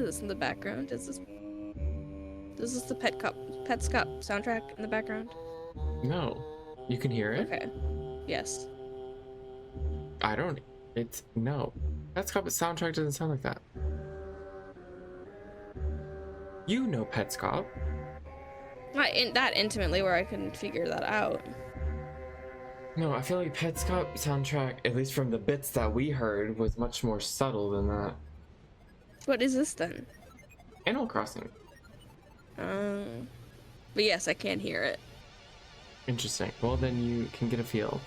is this in the background? Is this the Pet Scop soundtrack in the background? No. You can hear it? Okay. Yes. I don't. It's no. Petscop soundtrack doesn't sound like that. You know Petscop. Not that intimately where I couldn't figure that out. No, I feel like Petscop soundtrack, at least from the bits that we heard, was much more subtle than that. What is this then? Animal Crossing. But yes, I can hear it. Interesting. Well, then you can get a feel.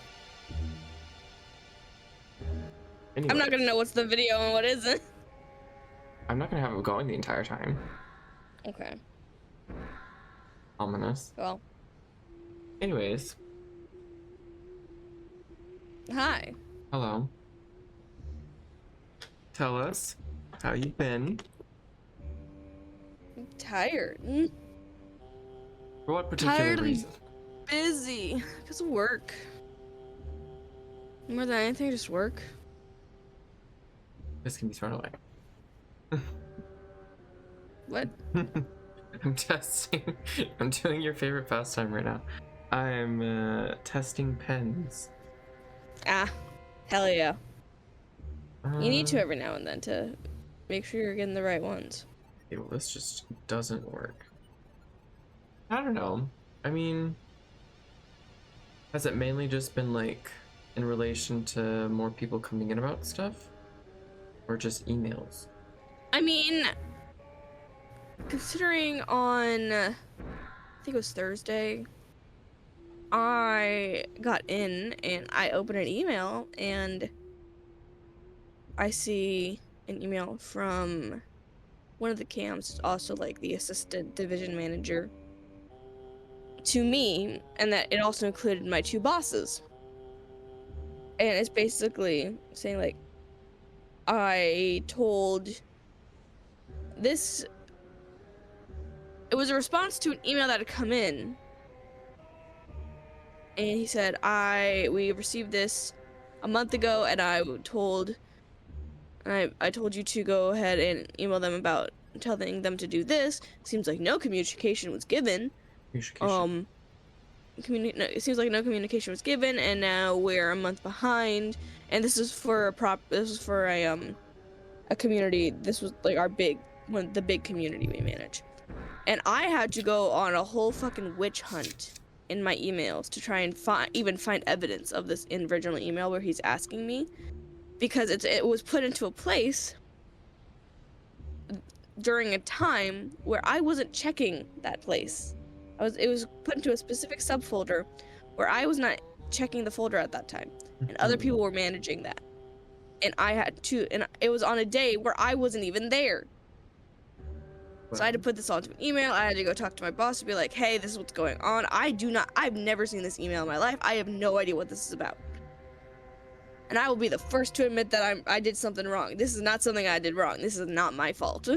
Anyways, I'm not gonna know what's the video and what isn't. I'm not gonna have it going the entire time. Okay. Ominous. Well. Anyways. Hi. Hello. Tell us how you've been. I'm tired. For what particular Tired reason? and busy. Because of work. More than anything, just work. This can be thrown away. What? I'm testing. I'm doing your favorite pastime right now. I'm testing pens. Ah. Hell yeah. You need to Uh, every now and then to make sure you're getting the right ones. Okay, well, this just doesn't work. I don't know. I mean, has it mainly just been like in relation to more people coming in about stuff? Or just emails? I mean, considering on, I think it was Thursday, I got in and I opened an email and I see an email from one of the cams, also like the assistant division manager, to me, and that it also included my two bosses. And it's basically saying like, I told this, it was a response to an email that had come in. And he said, we received this a month ago and I told you to go ahead and email them about telling them to do this. Seems like no communication was given. Communication. No, it seems like no communication was given, and now we're a month behind. And this is for a community. This was like the big community we manage. And I had to go on a whole fucking witch hunt in my emails to try and find evidence of this original email where he's asking me, because it was put into a place during a time where I wasn't checking that place. It was put into a specific subfolder where I was not checking the folder at that time, and other people were managing that. And it was on a day where I wasn't even there. So I had to put this onto an email. I had to go talk to my boss to be like, hey, this is what's going on. I've never seen this email in my life. I have no idea what this is about. And I will be the first to admit that I did something wrong. This is not something I did wrong. This is not my fault.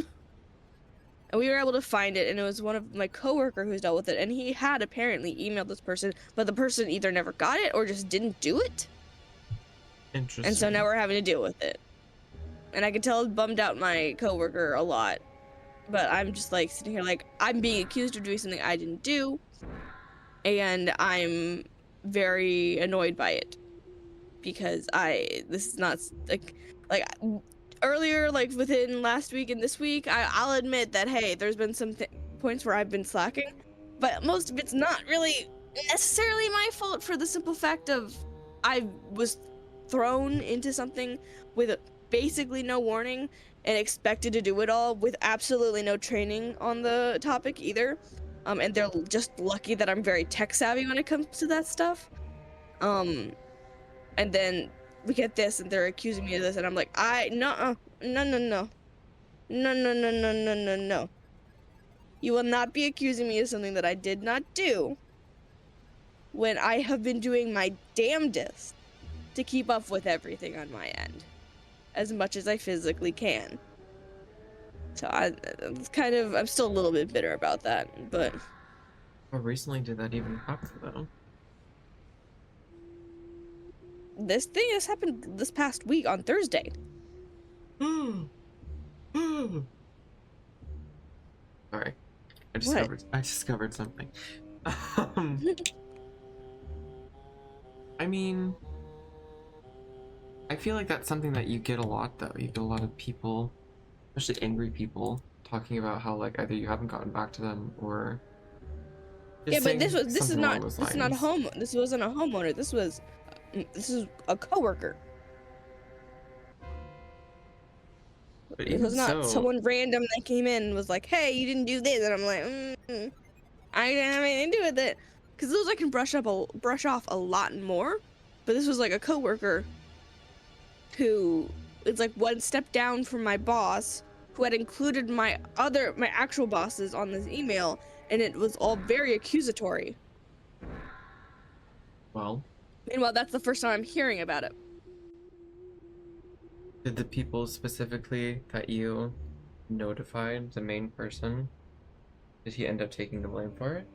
And we were able to find it, and it was one of my coworker who's dealt with it, and he had apparently emailed this person, but the person either never got it or just didn't do it. Interesting. And so now we're having to deal with it. And I could tell it bummed out my coworker a lot. But I'm just like sitting here like, I'm being accused of doing something I didn't do, and I'm very annoyed by it. Because this is not like earlier, like within last week and this week, I'll admit that, hey, there's been some points where I've been slacking, but most of it's not really necessarily my fault, for the simple fact of I was thrown into something with basically no warning and expected to do it all with absolutely no training on the topic either. And they're just lucky that I'm very tech savvy when it comes to that stuff. And then we get this and they're accusing me of this, and I'm like, no. No. You will not be accusing me of something that I did not do when I have been doing my damnedest to keep up with everything on my end as much as I physically can. So I'm still a little bit bitter about that, but How recently did that even happen, though? this thing has happened this past week on Thursday. What? I discovered something. Um, I mean, I feel like that's something that you get a lot though. You get a lot of people, especially angry people, talking about how like either you haven't gotten back to them or Yeah, just but saying something along those this is not a lines. home. This wasn't a homeowner. This is a coworker. But This even was not so, someone random that came in and was like, "Hey, you didn't do this," and I'm like, I didn't have anything to do with it. Because those I can brush off a lot more, but this was like a coworker who is like one step down from my boss, who had included my actual bosses on this email, and it was all very accusatory. well, Meanwhile, that's the first time I'm hearing about it. did the people specifically that you notified, the main person, did he end up taking the blame for it?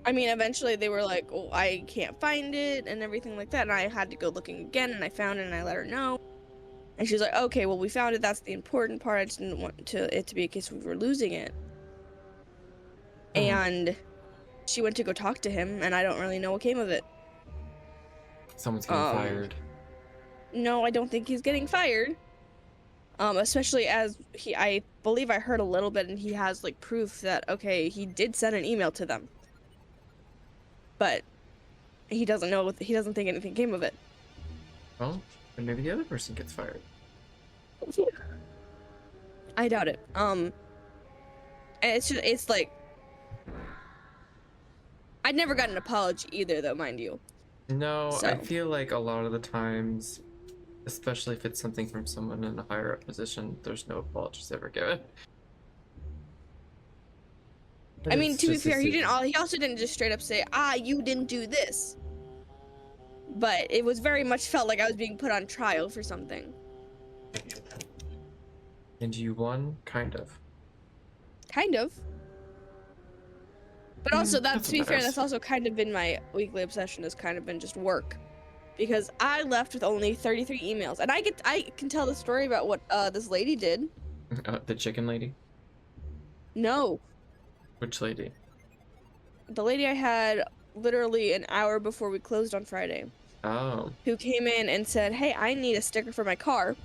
I mean, eventually they were like, "Oh, I can't find it," and everything like that, and I had to go looking again, and I found it, and I let her know, and she was like, "Okay, well, we found it. That's the important part. I just didn't want it to be a case we were losing it." Hmm. And she went to go talk to him, and I don't really know what came of it. Someone's getting Um, fired. no, I don't think he's getting fired. Especially as I believe I heard a little bit, and he has like proof that okay, he did send an email to them, but he doesn't think anything came of it. Well, then maybe the other person gets fired. I doubt it. And it's like I'd never got an apology either, though, mind you. No, I So feel like a lot of the times, especially if it's something from someone in a higher up position, there's no apologies ever given. But I mean, it's to be just fair, decisions. he also didn't just straight up say, "Ah, you didn't do this." But it was very much felt like I was being put on trial for something. And you won, kind of. Kind of. But also, that That's to what be fair, matters. that's also kind of been my weekly obsession. Has kind of been just work, because I left with only 33 emails, and I can tell the story about what this lady did. The chicken lady? No, Which lady? the lady I had literally an hour before we closed on Friday, Oh. who came in and said, "Hey, I need a sticker for my car."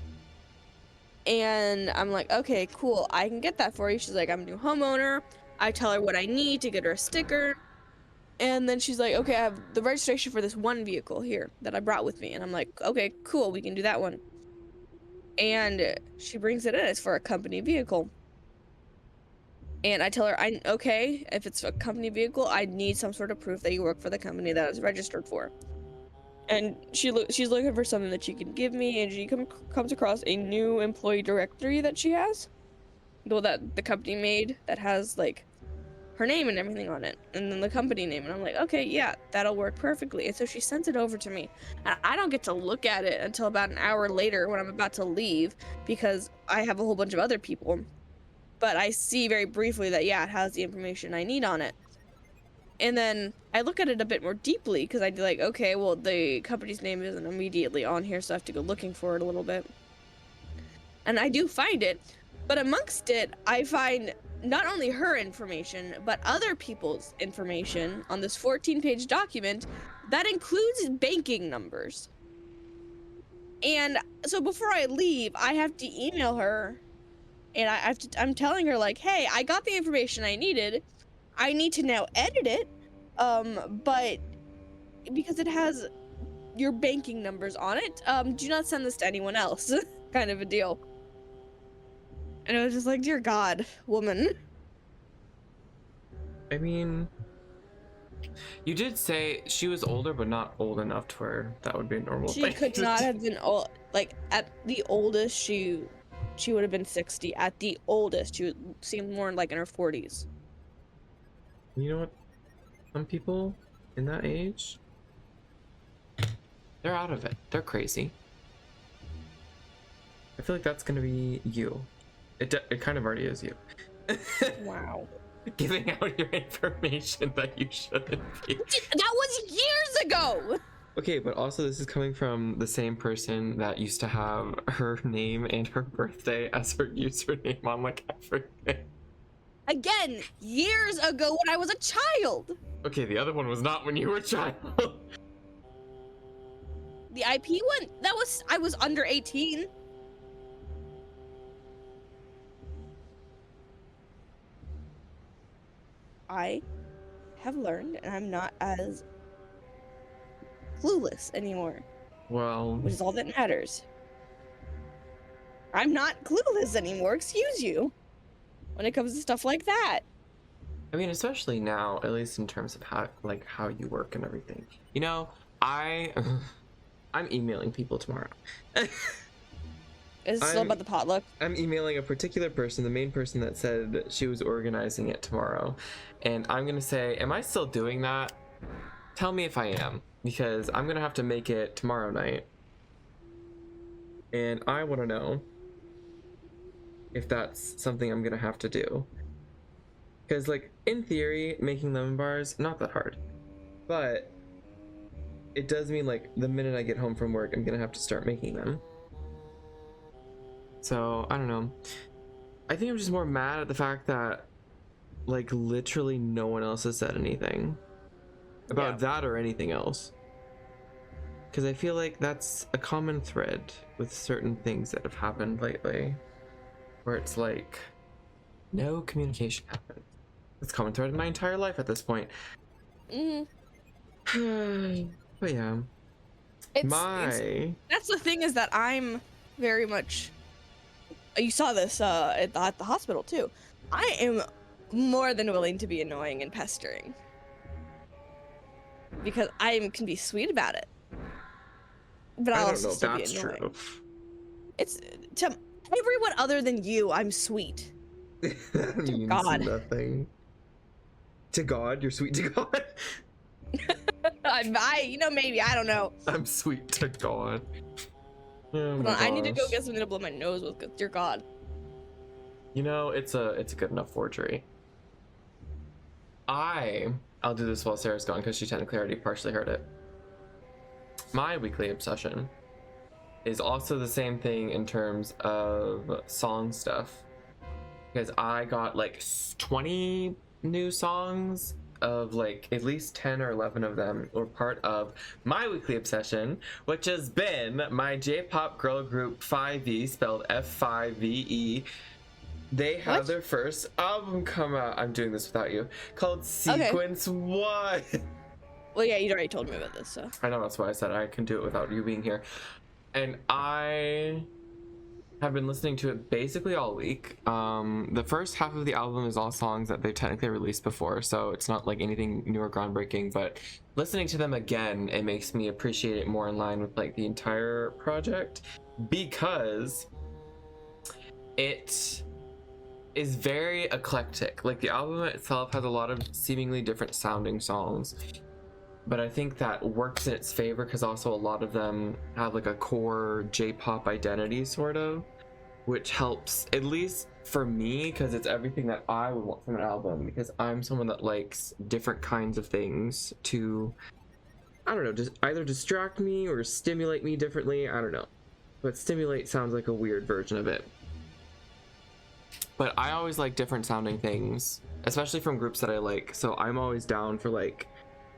And I'm like, "Okay, cool, I can get that for you." She's like, "I'm a new homeowner." I tell her what I need to get her a sticker. And then she's like, "Okay, I have the registration for this one vehicle here that I brought with me." And I'm like, "Okay, cool, we can do that one." And she brings it in. It's for a company vehicle. And I tell her, okay, if it's a company vehicle, I need some sort of proof that you work for the company that it's registered for. And she's looking for something that she can give me, and she comes across a new employee directory that she has, though that the company made that has like her name and everything on it, and then the company name. And I'm like, okay, yeah, that'll work perfectly. And so she sends it over to me, and I don't get to look at it until about an hour later when I'm about to leave, because I have a whole bunch of other people. But I see very briefly that yeah, it has the information I need on it. And then I look at it a bit more deeply, because I'd be like, okay, well, the company's name isn't immediately on here, so I have to go looking for it a little bit. And I do find it, but amongst it, I find not only her information, but other people's information on this 14-page document that includes banking numbers. And so before I leave, I have to email her, and I'm telling her like, "Hey, I got the information I needed. I need to now edit it. But because it has your banking numbers on it, do not send this to anyone else." Kind of a deal. And I was just like, "Dear God, woman." I mean, you did say she was older, but not old enough to where that would be a normal She thing could to not do. have been old. Like at the oldest, she would have been 60. At the oldest, she would seem more like in her 40s. You know what? Some people in that age, they're out of it. They're crazy. I feel like that's gonna be you. It kind of already is you. Wow. Giving out your information that you shouldn't be. That was years ago. Okay, but also this is coming from the same person that used to have her name and her birthday as her username on like everything. Again, years ago when I was a child. Okay, the other one was not when you were a child. The IP one, I was under 18. I have learned, and I'm not as clueless anymore, Well, which is all that matters. I'm not clueless anymore, excuse you, when it comes to stuff like that. I mean, especially now, at least in terms of how you work and everything. You know, I'm emailing people tomorrow. Is it still about the potluck? I'm emailing a particular person, the main person that said that she was organizing it tomorrow. And I'm gonna say, am I still doing that? Tell me if I am, because I'm gonna have to make it tomorrow night. And I wanna know if that's something I'm gonna have to do. Because, like, in theory, making lemon bars, not that hard. But it does mean, like, the minute I get home from work, I'm gonna have to start making them. So, I don't know. I think I'm just more mad at the fact that, like, literally no one else has said anything about that or anything else. Because I feel like that's a common thread with certain things that have happened lately. Where it's like, no communication happened. It's a common thread in my entire life at this point. But yeah. That's the thing, is that I'm very much... You saw this at the hospital too. I am more than willing to be annoying and pestering. Because I can be sweet about it. But I'll also still be annoying. True. It's to everyone other than you, I'm sweet. That means God. Nothing. To God? You're sweet to God? Maybe, I don't know. I'm sweet to God. Oh Hold on, I need to go get something to blow my nose with, because dear God. You know, it's a good enough forgery. I'll do this while Sarah's gone, because she technically already partially heard it. My weekly obsession is also the same thing in terms of song stuff. Because I got like 20 new songs, of like at least 10 or 11 of them were part of my weekly obsession, which has been my J-pop girl group 5E, spelled F5VE. They have their first album come out. I'm doing this without you, called Sequence 1. Well, yeah, you'd already told me about this, so. I know, that's why I said I can do it without you being here. And I have been listening to it basically all week. The first half of the album is all songs that they've technically released before, so it's not like anything new or groundbreaking, but listening to them again, it makes me appreciate it more in line with like the entire project, because it is very eclectic. Like, the album itself has a lot of seemingly different sounding songs, but I think that works in its favor because also a lot of them have like a core J-pop identity, sort of, which helps, at least for me, because it's everything that I would want from an album, because I'm someone that likes different kinds of things to, I don't know, just either distract me or stimulate me differently. I don't know, but stimulate sounds like a weird version of it. But I always like different sounding things, especially from groups that I like, so I'm always down for like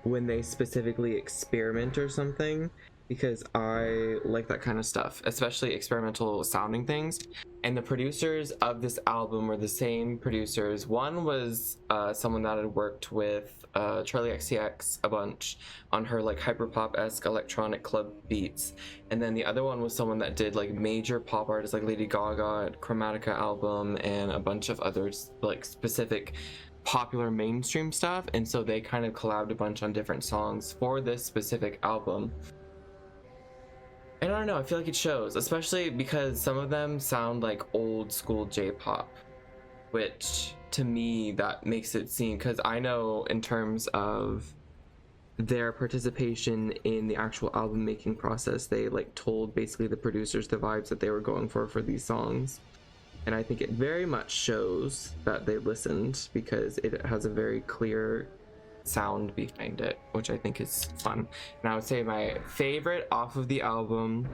when they specifically experiment or something, because I like that kind of stuff, especially experimental sounding things. And the producers of this album were the same producers. One was someone that had worked with Charlie XCX a bunch on her like hyperpop-esque electronic club beats, and then the other one was someone that did like major pop artists like Lady Gaga, Chromatica album, and a bunch of others, like specific popular mainstream stuff. And so they kind of collabed a bunch on different songs for this specific album. And I don't know, I feel like it shows, especially because some of them sound like old school J-pop, which to me that makes it seem, because I know in terms of their participation in the actual album making process, they like told basically the producers the vibes that they were going for these songs. And I think it very much shows that they listened, because it has a very clear sound behind it, which I think is fun. And I would say my favorite off of the album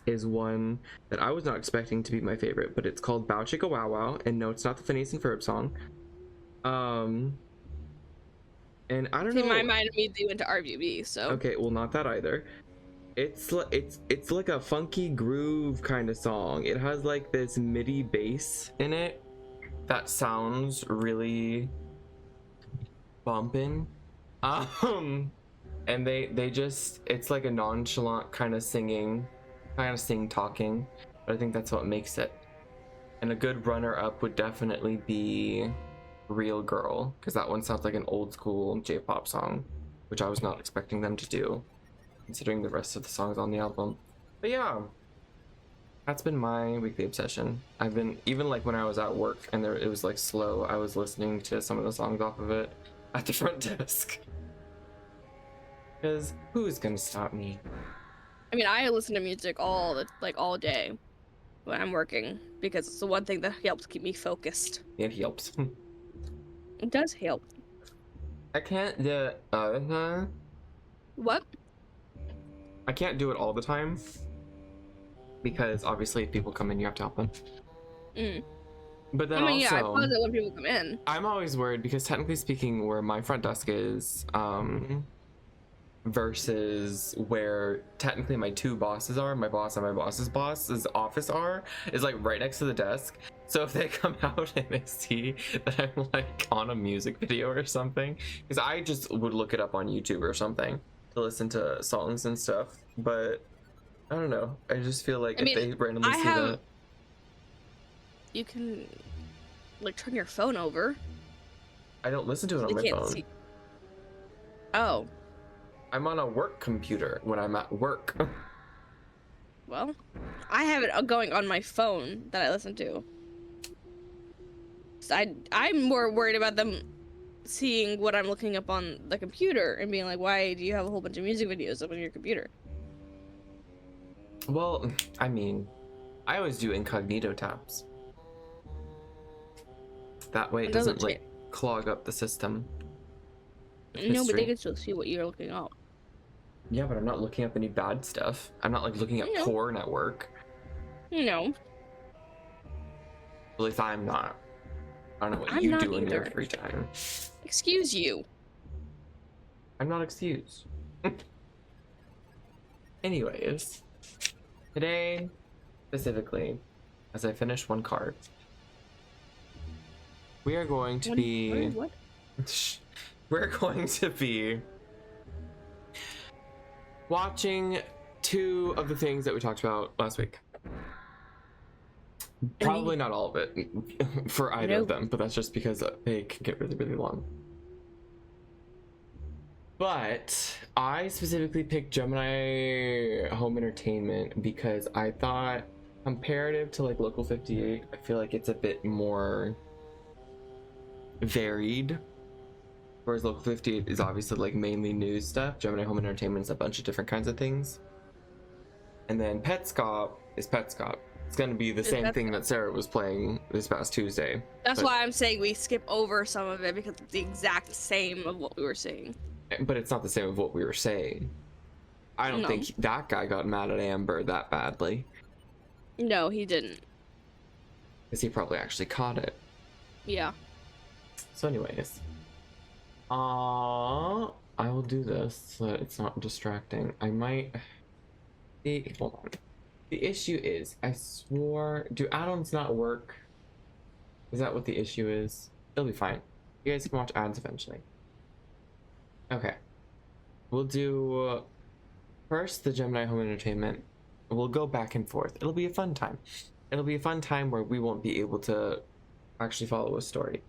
is one that I was not expecting to be my favorite, but it's called Bow Chicka Wow Wow. And no, it's not the Phineas and Ferb song. Um, and I don't See, my know. mind immediately went to RBB, so. Okay, well, not that either. It's like a funky groove kind of song. It has like this MIDI bass in it that sounds really bumping. And they just, it's like a nonchalant kind of singing, kind of sing talking, but I think that's what makes it. And a good runner up would definitely be Real Girl, because that one sounds like an old school J-pop song, which I was not expecting them to do, considering the rest of the songs on the album. But yeah, that's been my weekly obsession. I've been, even like when I was at work and it was like slow, I was listening to some of the songs off of it at the front desk. Because who's gonna stop me? I mean, I listen to music all day when I'm working because it's the one thing that helps keep me focused. It helps. It does help. I can't do What? I can't do it all the time because obviously if people come in, you have to help them. Mm. But then I mean, yeah, I also, pause it when people come in. I'm always worried because technically speaking, where my front desk is, versus where technically my two bosses are, my boss and my boss's boss's office are, is like right next to the desk. So if they come out and they see that I'm like on a music video or something, because I just would look it up on YouTube or something to listen to songs and stuff, but I don't know, I just feel like I if mean, they randomly see that, you can like turn your phone over. I don't listen to it So on they my can't phone. see. Oh, I'm on a work computer when I'm at work. well, I have it going on my phone that I listen to. So I'm more worried about them seeing what I'm looking up on the computer and being like, why do you have a whole bunch of music videos up on your computer? Well, I mean, I always do incognito tabs. That way it doesn't like clog up the system. No, but they can still see what you're looking up. Yeah, but I'm not looking up any bad stuff. I'm not like looking at porn at work. No. At least I'm not. I don't know what you do in your free time. Excuse you. I'm not excused. Anyways, today specifically, as I finish one card, we are going to be. What? We're going to be watching two of the things that we talked about last week. Probably not all of it for either of them, but that's just because they can get really, really long. But I specifically picked Gemini Home Entertainment because I thought, comparative to like Local 58, I feel like it's a bit more varied. Whereas Local 58 is obviously like mainly news stuff. Gemini Home Entertainment is a bunch of different kinds of things. And then Petscop is Petscop. It's gonna be the same thing that Sarah was playing this past Tuesday. That's why I'm saying we skip over some of it because it's the exact same of what we were saying. But it's not the same of what we were saying. I don't think that guy got mad at Amber that badly. No, he didn't. Because he probably actually caught it. Yeah. So anyways. I will do this so that it's not distracting. I might... Hold on. The issue is, I swore... Do add-ons not work? Is that what the issue is? It'll be fine. You guys can watch ads eventually. Okay. We'll do... First, the Gemini Home Entertainment. We'll go back and forth. It'll be a fun time. It'll be a fun time where we won't be able to actually follow a story.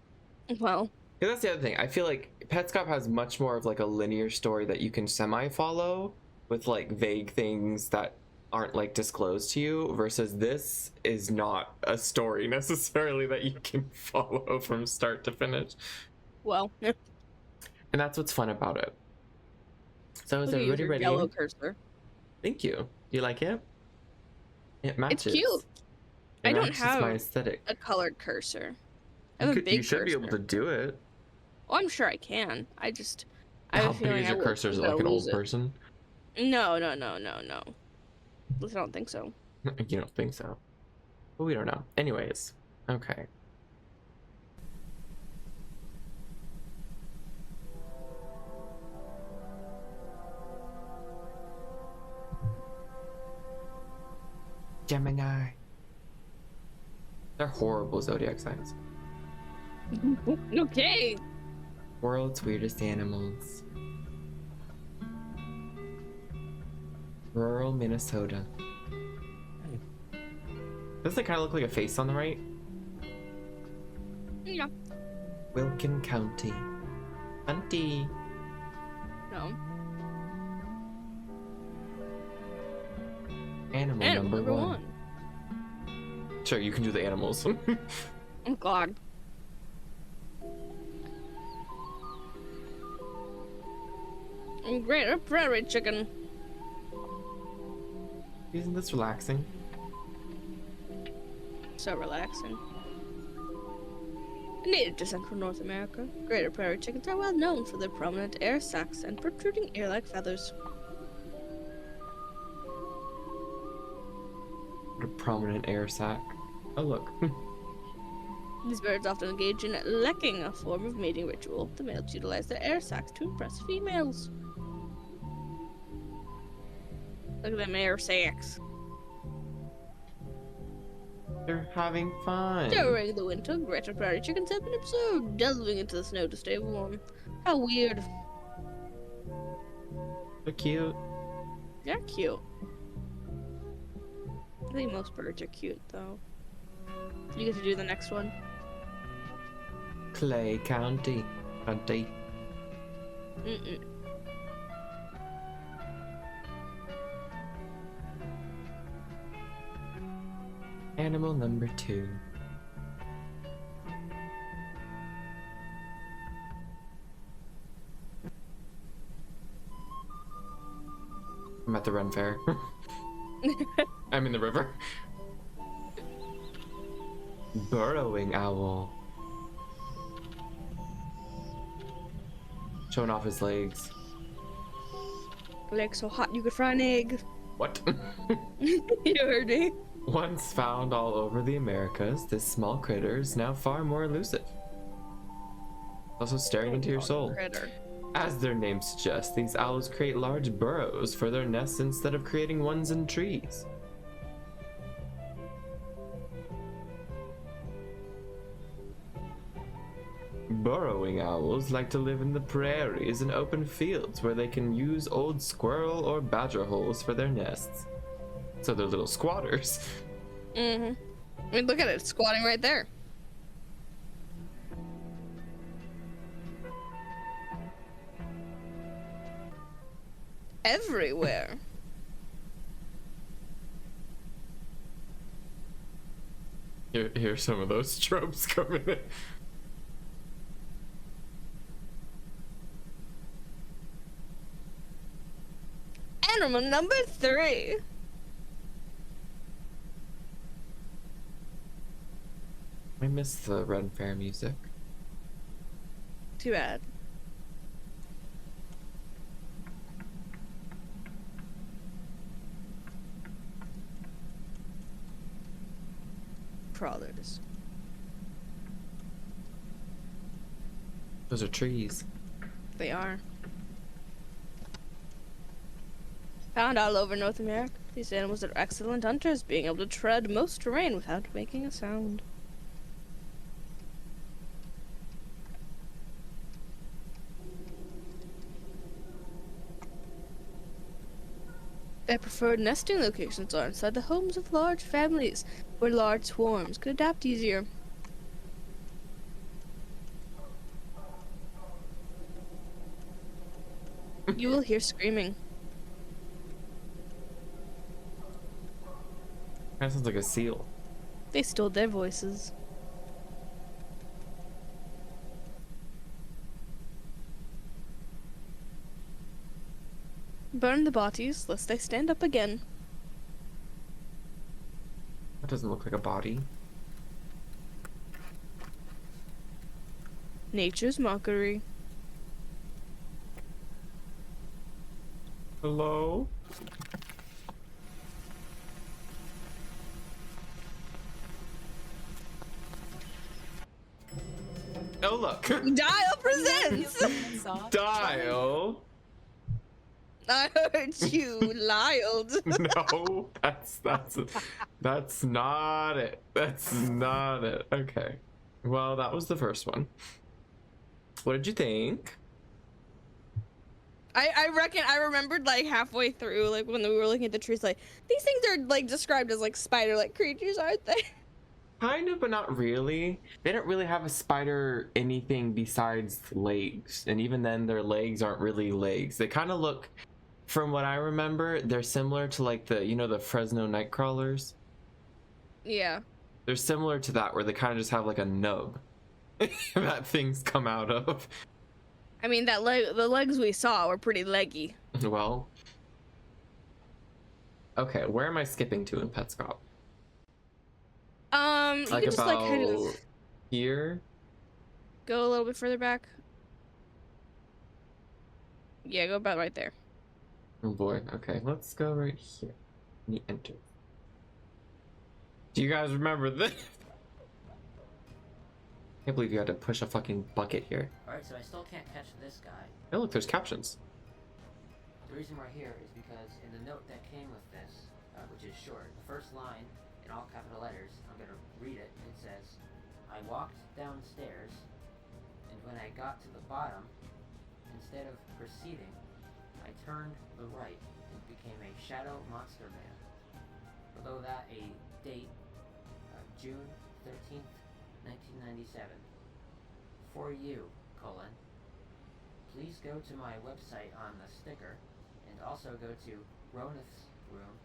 Well... Because that's the other thing. I feel like Petscop has much more of like a linear story that you can semi-follow with like vague things that aren't like disclosed to you, versus this is not a story necessarily that you can follow from start to finish. Well, and that's what's fun about it. So is everybody ready? Yellow cursor. Thank you. You like it? It matches. It's cute. I don't have my aesthetic. A colored cursor. I have a big cursor. You should be able to do it. Oh, I'm sure I can. I How big is your cursor? Is it like an old person? No. At least I don't think so. You don't think so? Well, we don't know. Anyways, okay. Gemini. They're horrible zodiac signs. Okay. World's weirdest animals. Rural Minnesota. Doesn't it kind of look like a face on the right? Yeah. Wilkin County. Hunty. No. Animal number one. one. Sure, you can do the animals. Oh God. Greater prairie chicken. Isn't this relaxing? So relaxing. Native to Central North America, greater prairie chickens are well known for their prominent air sacs and protruding ear-like feathers. What a prominent air sac. Oh look. These birds often engage in lecking, a form of mating ritual. The males utilize their air sacs to impress females. Look at them air sacs. They're having fun. During the winter, greater prairie chickens have been observed delving into the snow to stay warm. How weird. They're cute. They're cute. I think most birds are cute, though. You get to do the next one. Clay County. County. Mm-mm. Animal number two. I'm at the Ren Fair. I'm in the river. Burrowing owl. Showing off his legs. Legs so hot you could fry an egg. What? You heard me. Once found all over the Americas, this small critter is now far more elusive. Also staring into your soul. Critter. As their name suggests, these owls create large burrows for their nests instead of creating ones in trees. Burrowing owls like to live in the prairies and open fields where they can use old squirrel or badger holes for their nests. So they're little squatters. Mm-hmm. I mean, look at it. It's squatting right there. Everywhere. Here's some of those tropes coming in. Animal number 3. I miss the Ren Fair music. Too bad. Crawlers. Those are trees. They are. Found all over North America, these animals are excellent hunters, being able to tread most terrain without making a sound. Their preferred nesting locations are inside the homes of large families, where large swarms could adapt easier. You will hear screaming. That sounds like a seal. They stole their voices. Burn the bodies, lest they stand up again. That doesn't look like a body. Nature's mockery. Hello? Oh look. Dial presents! Dial. I heard you lied. No, that's not it. That's not it. Okay. Well, that was the first one. What did you think? I reckon I remembered like halfway through, like when we were looking at the trees, like these things are like described as like spider-like creatures, aren't they? Kind of, but not really. They don't really have a spider anything besides legs, and even then, their legs aren't really legs. They kind of look, from what I remember, they're similar to like the Fresno Nightcrawlers. Yeah. They're similar to that, where they kind of just have like a nub that things come out of. I mean the legs we saw were pretty leggy. Well, okay, where am I skipping to in Petscop? You Like can just like kind about of here? go a little bit further back. Yeah, go about right there. Oh boy, okay, let's go right here. And you enter. Do you guys remember this? Can't believe you had to push a fucking bucket here. Alright, so I still can't catch this guy. Oh look, there's captions. The reason we're here is because in the note that came with this, which is short, the first line in all capital letters, I'm going to read it. It says, I walked downstairs, and when I got to the bottom, instead of proceeding, I turned the right and became a shadow monster man. Below that, a date, June 13th, 1997. For you, please go to my website on the sticker, and also go to Ronith's room,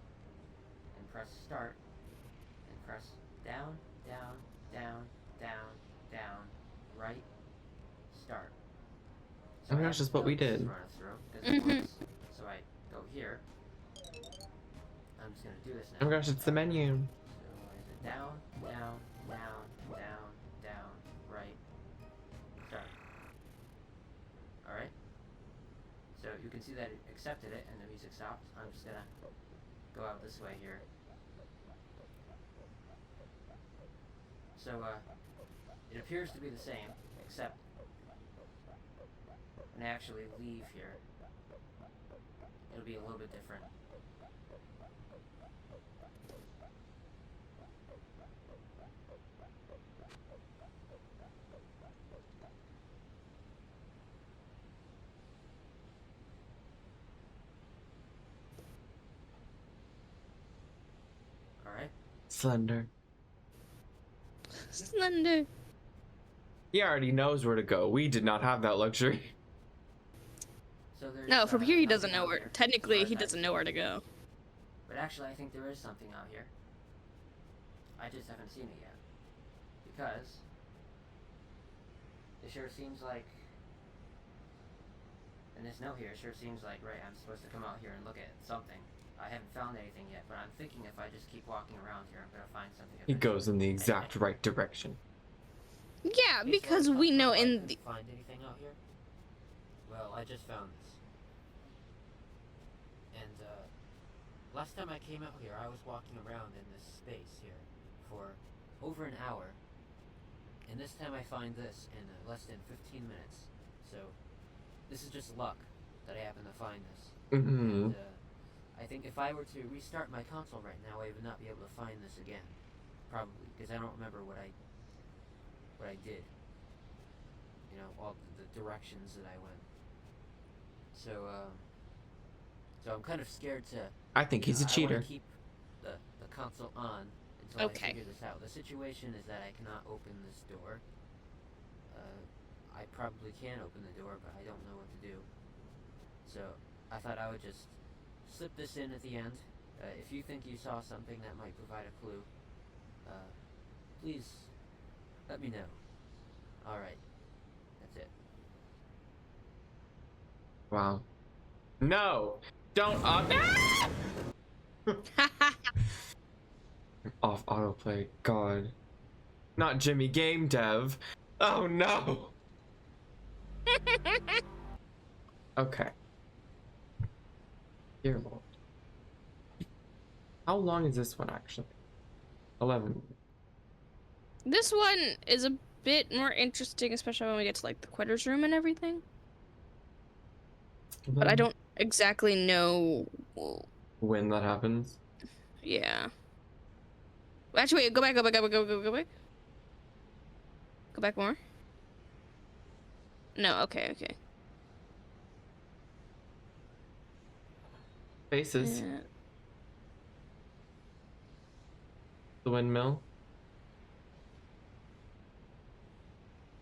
and press start, and press down, down, down, down, down, right, start. Oh my I gosh, have that's what we to go to did. Ronith's room, 'cause it works. So I go here. I'm just gonna do this now. Oh my gosh, it's the menu. So is it down, down, down, down, down, right, start. Alright. So you can see that it accepted it and the music stopped. I'm just gonna go out this way here. So it appears to be the same, except when I actually leave here, it'll be a little bit different. Alright. Slender. Slender. He already knows where to go. We did not have that luxury. So there's No, from here he doesn't nothing know out where. here, Technically, as far as he I doesn't can know where see. to go. But actually, I think there is something out here. I just haven't seen it yet. Because it sure seems like, and this note here sure seems like, right, I'm supposed to come out here and look at something. I haven't found anything yet, but I'm thinking if I just keep walking around here, I'm gonna find something. He eventually. goes in the exact right direction. Yeah, Hey, because Sly, we know I in the. didn't find anything out here. Well, I just found this. And last time I came out here, I was walking around in this space here for over an hour. And this time I find this in less than 15 minutes. So this is just luck that I happen to find this. Mm-hmm. And I think if I were to restart my console right now, I would not be able to find this again. Probably, because I don't remember what I did. You know, all the directions that I went. So, so I'm kind of scared to. I think he's a I cheater. wanna keep the console on until Okay. I figure this out. The situation is that I cannot open this door. I probably can open the door, but I don't know what to do. So I thought I would just slip this in at the end. If you think you saw something that might provide a clue, please let me know. Alright. That's it. Wow. No! Don't off autoplay. God. Not Jimmy Game Dev. Oh no! Okay. Dear Lord. How long is this one actually? 11. This one is a bit more interesting, especially when we get to like the quitters room and everything. But I don't exactly know. when that happens. Yeah. Actually, wait, go back, go back, go back, go back. Go back more. No, okay, okay. Faces. Uh, The windmill.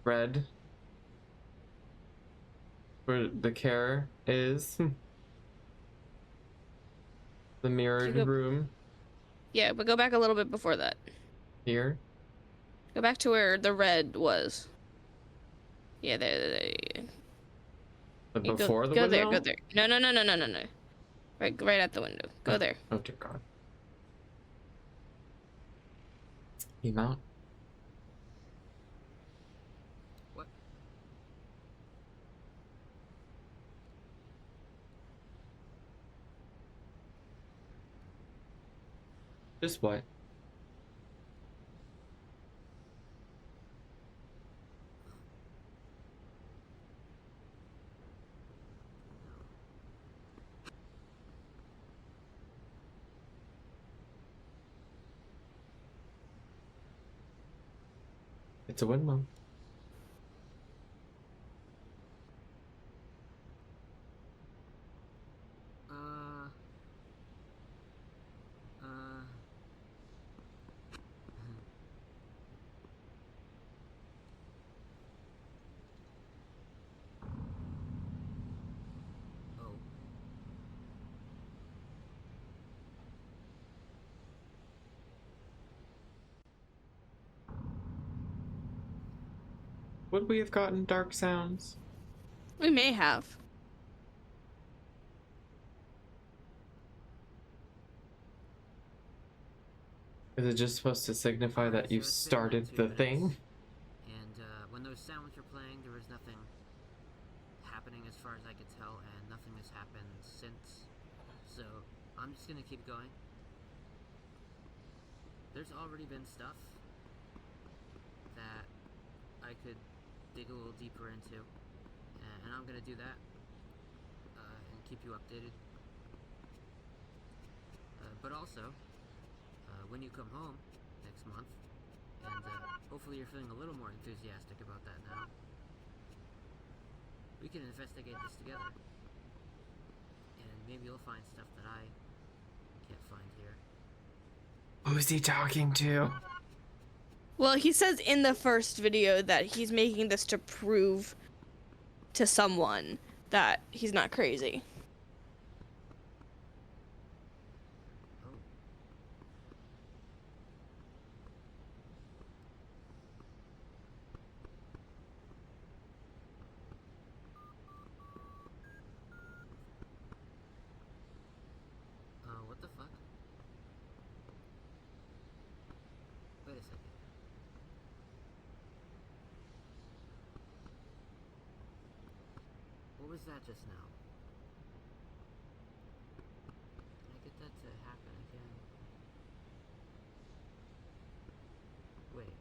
Red. Where the care is. The mirrored go, room. yeah, but go back a little bit before that. Here. Go back to where the red was. Yeah, there. But You before the go there, go windmill? there. No, no, no, no, no, no, no. Right at the window. Go there. Oh dear God. You mount. What? Just what? It's a windmill. Uh. Uh. Oh. Would we have gotten dark sounds? We may have. Is it just supposed to signify Alright, that you've so it's been like started 2 the minutes, thing? And when those sounds were playing, there was nothing happening as far as I could tell, and nothing has happened since. So I'm just gonna keep going. There's already been stuff that I could dig a little deeper into, and I'm gonna do that and keep you updated. But also, when you come home next month, and hopefully you're feeling a little more enthusiastic about that now, we can investigate this together. And maybe you'll find stuff that I can't find here. Who's he talking to? Well, he says in the first video that he's making this to prove to someone that he's not crazy. Oh. What the fuck? Wait a second. What was that just now? Can I get that to happen again? Wait.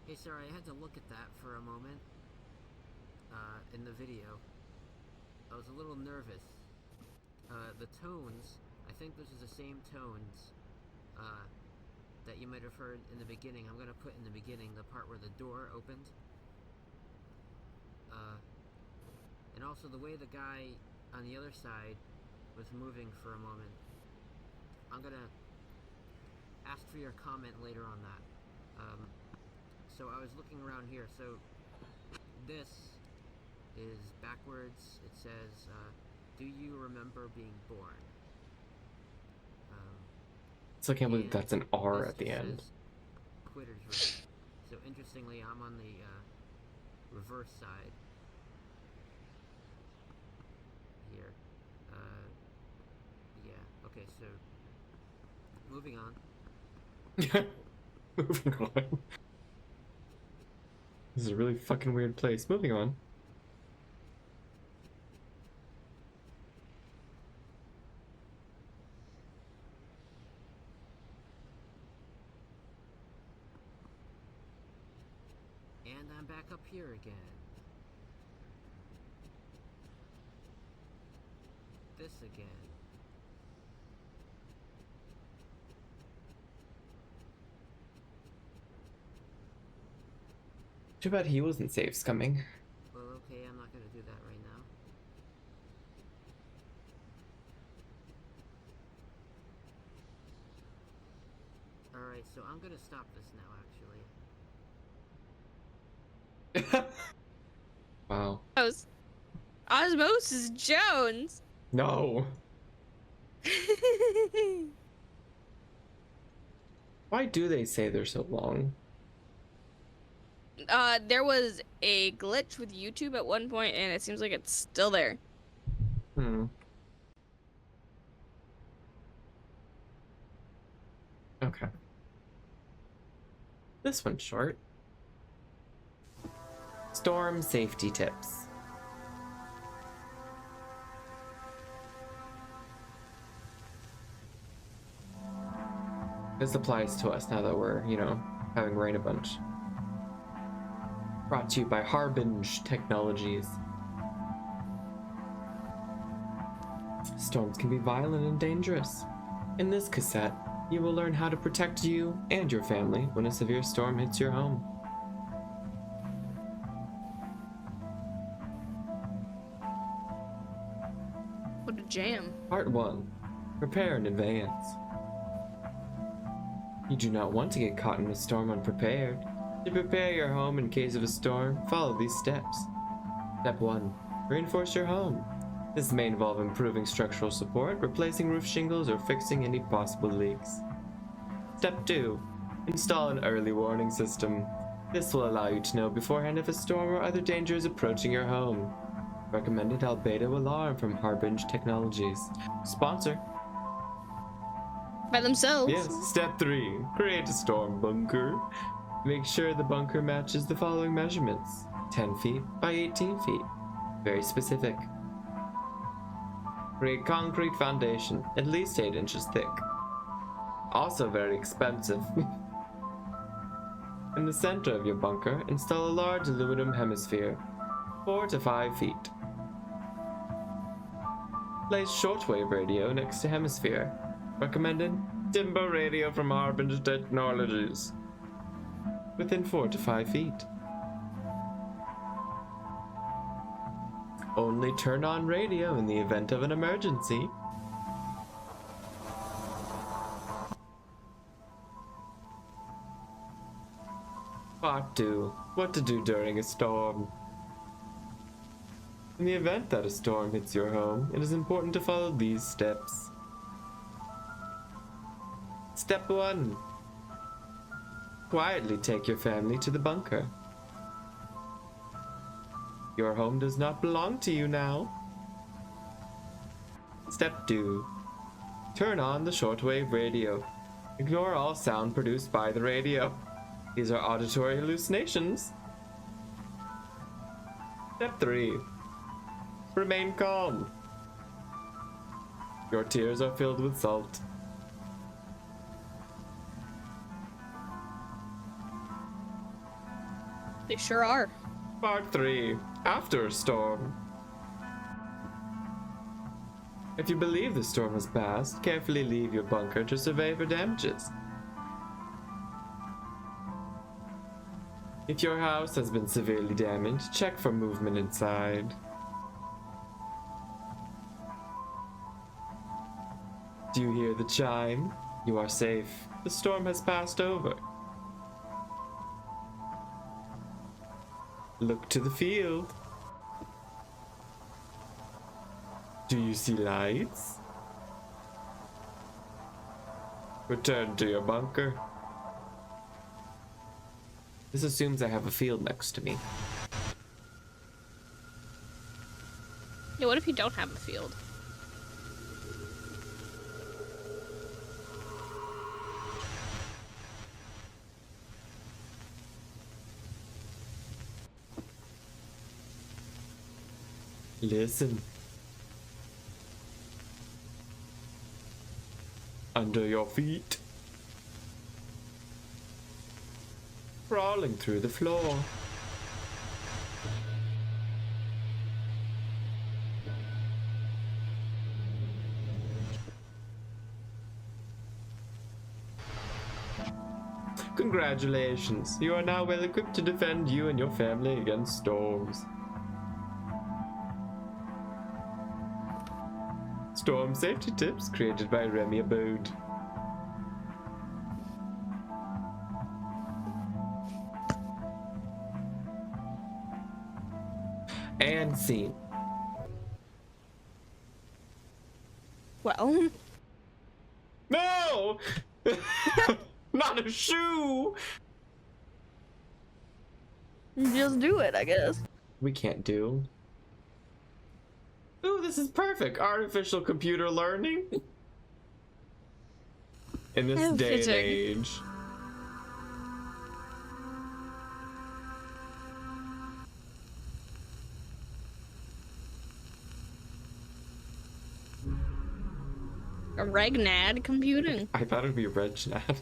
Hey, sorry, I had to look at that for a moment. In the video. I was a little nervous. The tones, I think this is the same tones, that you might have heard in the beginning. I'm gonna put in the beginning the part where the door opened. And also the way the guy on the other side was moving for a moment. I'm gonna ask for your comment later on that. So I was looking around here, so this is backwards. It says, do you remember being born? So I can't believe that's an R This at the just end. says quitter's room. So interestingly, I'm on the reverse side here. Yeah, okay, so moving on. Moving on. This is a really fucking weird place. Moving on. And I'm back up here again. This again. Too bad he wasn't safe scumming. Well, okay, I'm not gonna do that right now. Alright, so I'm gonna stop this now, actually. Wow. Osmosis Jones. No. Why do they say they're so long? There was a glitch with YouTube at one point, and it seems like it's still there. Okay. This one's short. Storm safety tips. This applies to us now that we're, having rain a bunch. Brought to you by Harbinge Technologies. Storms can be violent and dangerous. In this cassette, you will learn how to protect you and your family when a severe storm hits your home. What a jam. Part 1. Prepare in advance. You do not want to get caught in a storm unprepared. To prepare your home in case of a storm, follow these steps. Step 1. Reinforce your home. This may involve improving structural support, replacing roof shingles, or fixing any possible leaks. Step 2. Install an early warning system. This will allow you to know beforehand if a storm or other danger is approaching your home. Recommended Albedo alarm from Harbinge Technologies. Sponsor. By themselves. Yes. Step 3. Create a storm bunker. Make sure the bunker matches the following measurements. 10 feet by 18 feet. Very specific. Create concrete foundation, at least 8 inches thick. Also very expensive. In the center of your bunker, install a large aluminum hemisphere, 4 to 5 feet. Place shortwave radio next to hemisphere. Recommended Timber radio from Harbinge Technologies. Within 4 to 5 feet. Only turn on radio in the event of an emergency. Part 2. What to do during a storm. In the event that a storm hits your home, it is important to follow these steps. Step 1. Quietly take your family to the bunker. Your home does not belong to you now. Step 2. Turn on the shortwave radio. Ignore all sound produced by the radio. These are auditory hallucinations. Step 3. Remain calm. Your tears are filled with salt. They sure are. Part 3. After a storm. If you believe the storm has passed, carefully leave your bunker to survey for damages. If your house has been severely damaged, check for movement inside. Do you hear the chime? You are safe. The storm has passed over. Look to the field. Do you see lights? Return to your bunker. This assumes I have a field next to me. Yeah, what if you don't have a field? Listen. Under your feet. Crawling through the floor. congratulations. You are now well equipped to defend you and your family against storms. Storm safety tips created by Remy Abode. And scene. Well, No! Not a shoe! just do it, I guess. We can't do. Ooh, this is perfect. Artificial computer learning. In this Oh, day and fitting. age. A Regnad computing. I thought it'd be RegNat.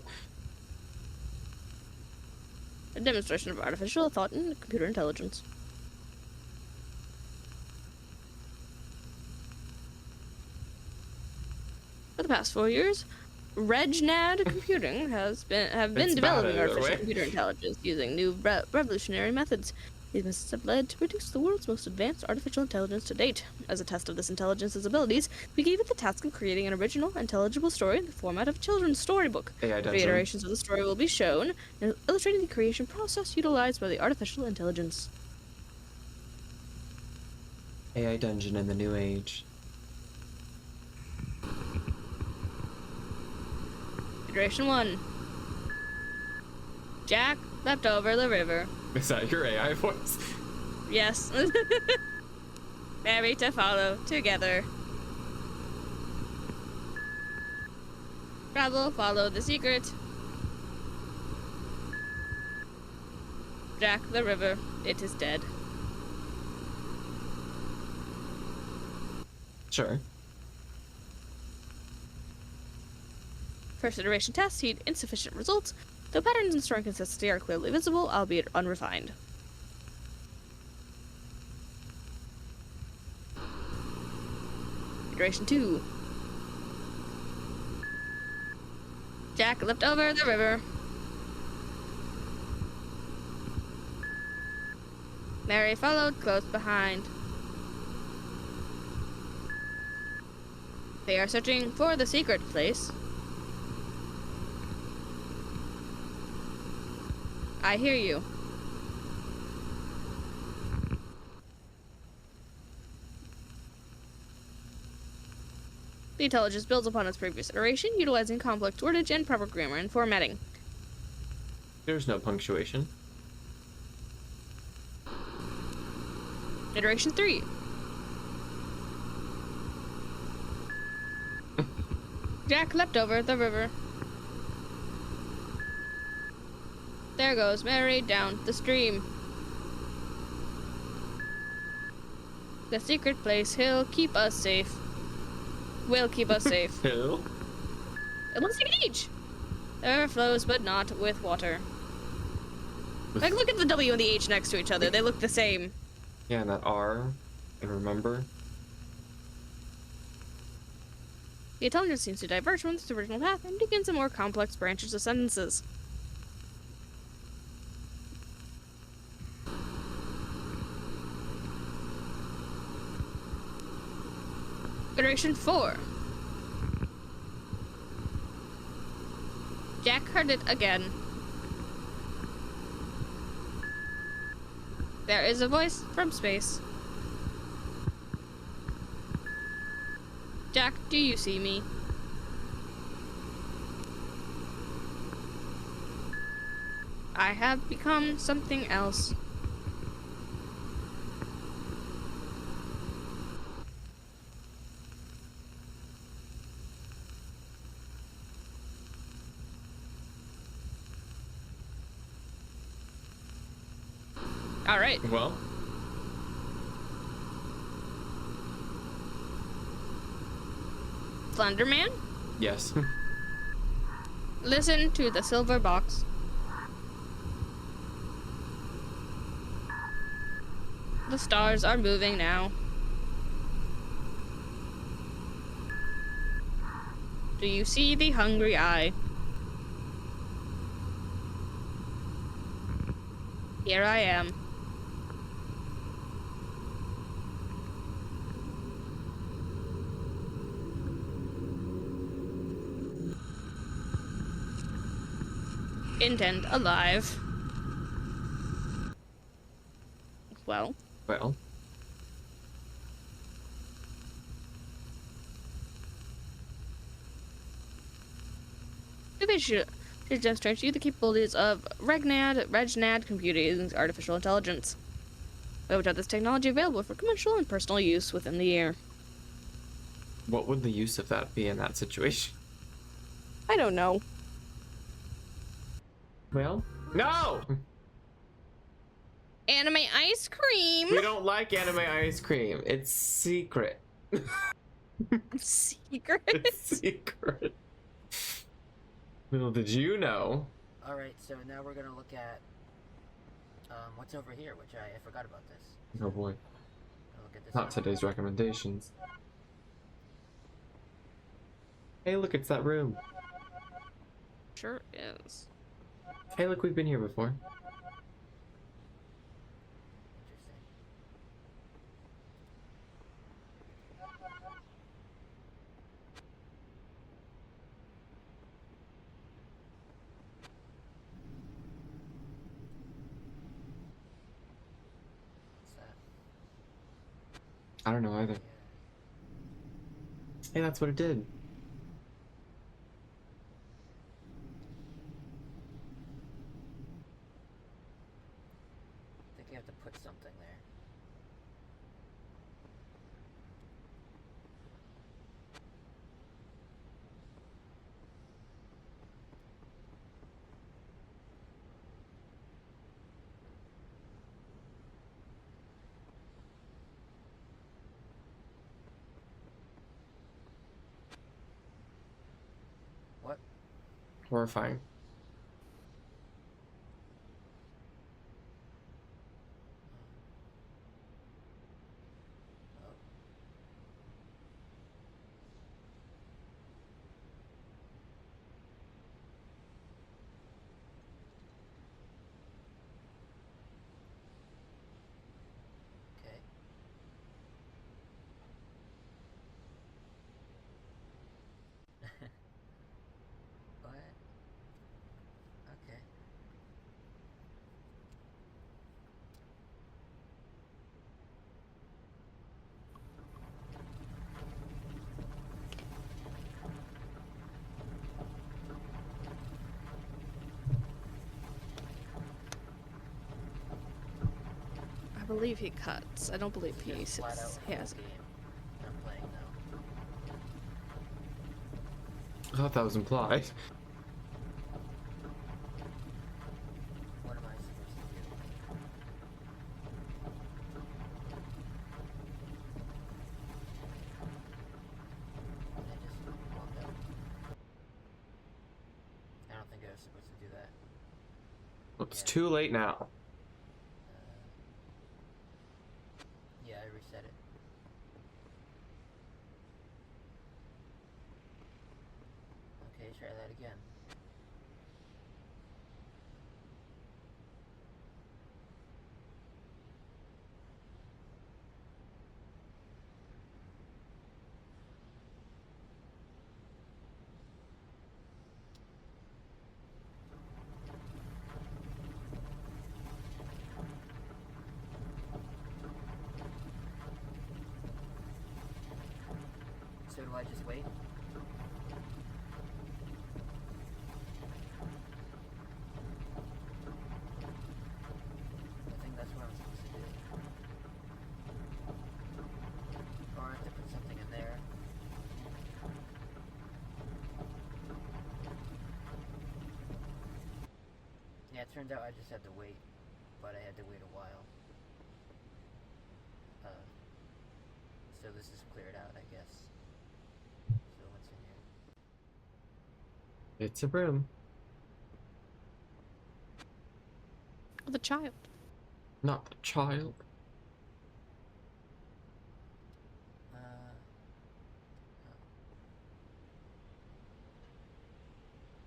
A demonstration of artificial thought and computer intelligence. For the past 4 years, RegNad computing have been It's bad developing either artificial way. computer intelligence using new revolutionary methods. These methods have led to produce the world's most advanced artificial intelligence to date. As a test of this intelligence's abilities, we gave it the task of creating an original, intelligible story in the format of a children's storybook. AI Three Dungeon. iterations of the story will be shown, illustrating the creation process utilized by the artificial intelligence. AI Dungeon in the new age. Iteration 1. Jack leapt over the river. Is that your AI voice? Yes. Mary to follow together. Travel, follow the secret. Jack the river, it is dead. Sure. First iteration test heat insufficient results, though patterns and storing consistency are clearly visible, albeit unrefined. Iteration 2. Jack leapt over the river. Mary followed close behind. They are searching for the secret place. I hear you. The intelligence builds upon its previous iteration, utilizing complex wordage and proper grammar and formatting. There's no punctuation. Iteration 3. Jack leapt over the river. There goes Mary down the stream. The secret place, he'll keep us safe. Will keep us safe. Who? It looks like an H. The river flows, but not with water. Like, look at the W and the H next to each other. They look the same. Yeah, and that R. I remember. The intelligence seems to diverge from its original path and begins in more complex branches of sentences. Iteration 4. Jack heard it again. There is a voice from space. Jack, do you see me? I have become something else. All right. Well, Slenderman, yes. listen to the silver box. The stars are moving now. Do you see the hungry eye? Here I am. Intent alive. Well, Well, maybe I should demonstrate to you the capabilities of RegNAD computing artificial intelligence, which have this technology available for commercial and personal use within the year. what would the use of that be in that situation? I don't know. Well, no! Anime ice cream. We don't like anime ice cream. It's secret. Secret. It's secret. Little did you know. Alright, so now we're gonna look at what's over here, which I forgot about this. Oh boy. I'll look at this Not one. today's recommendations. Hey, look, it's that room. Sure is. Hey, look, we've been here before. Interesting. What's that? I don't know either. Yeah. Hey, that's what it did. I think you have to put something there. What? Horrifying. Oh. Okay. What? Okay. I believe he cuts. I don't believe he Just flat out sits. He has. game I'm playing now. I thought that was implied. What am I supposed to do? Did I just walk out? I don't think I was supposed to do that. Well, it's Yeah. too late now. Yeah, I reset it. Okay, try that again. So do I just wait? I think that's what I'm supposed to do. Or I have to put something in there. Yeah, it turned out I just had to wait, but I had to wait a while. So this is cleared out, I guess. So what's in here? It's a room. The child. Not the child. Oh.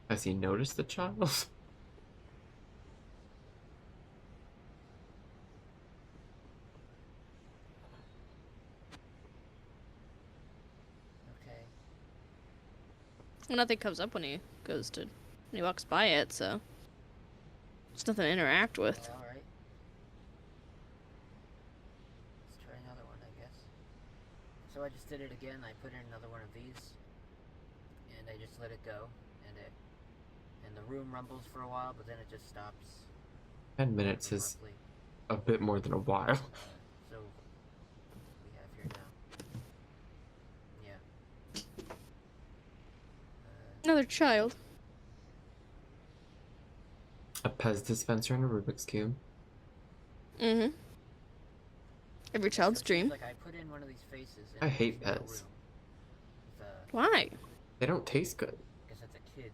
Has he noticed the child? Well, nothing comes up when he walks by it, so there's nothing to interact with. All right. Let's try another one, I guess. So I just did it again. I put in another one of these, and I just let it go, and the room rumbles for a while, but then it just stops. 10 minutes is abruptly. a bit more than a while. So we have here now. Yeah. Another child. A Pez dispenser and a Rubik's Cube. Mm-hmm. Every child's So it seems dream. like I put in one of these faces. I hate this yellow Pez. room with, Why? They don't taste good. because it's a kid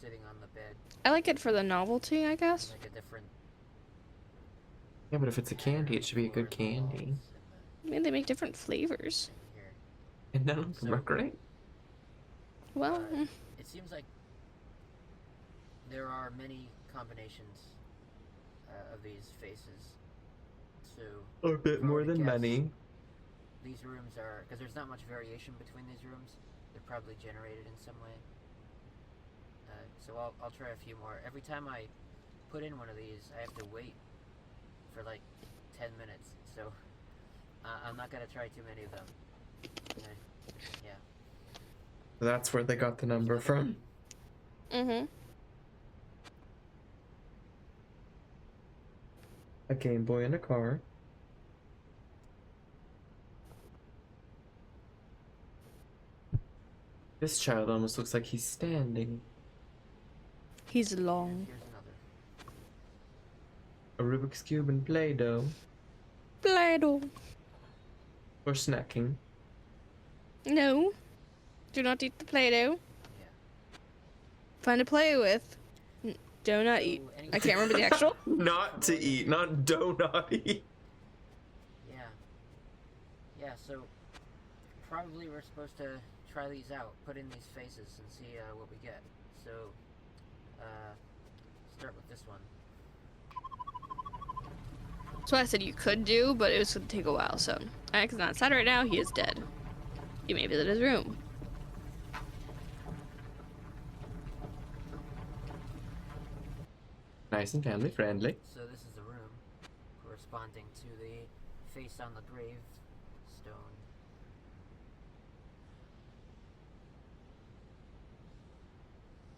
sitting on the bed, I like it for the novelty, I guess. like a different. Yeah, but if it's a candy, it should be a good color in the candy. walls I mean, they make different flavors. and here. And none of them are great. Well, It seems like there are many combinations of these faces. So A bit if I more were to than guess, many. These rooms are, because there's not much variation between these rooms. They're probably generated in some way. So I'll try a few more. Every time I put in one of these, I have to wait for like 10 minutes. So I'm not gonna try too many of them. Yeah. That's where they got the number from. mm-hmm. A Game Boy and a car. This child almost looks like he's standing. He's And long. here's another. A Rubik's Cube and Play-Doh. Play-Doh. For snacking. No. Do not eat the Play-Doh. Yeah. Find a play with. Do not eat. So, anyway- I can't remember the actual. Not to eat, not not eat. Yeah. Yeah, so probably we're supposed to try these out, put in these faces and see what we get. So, start with this one. That's what I said you could do, but it was going to take a while, so. Alex is not sad right now, he is dead. You may visit his room. Nice and family friendly. So this is the room corresponding to the face on the grave stone.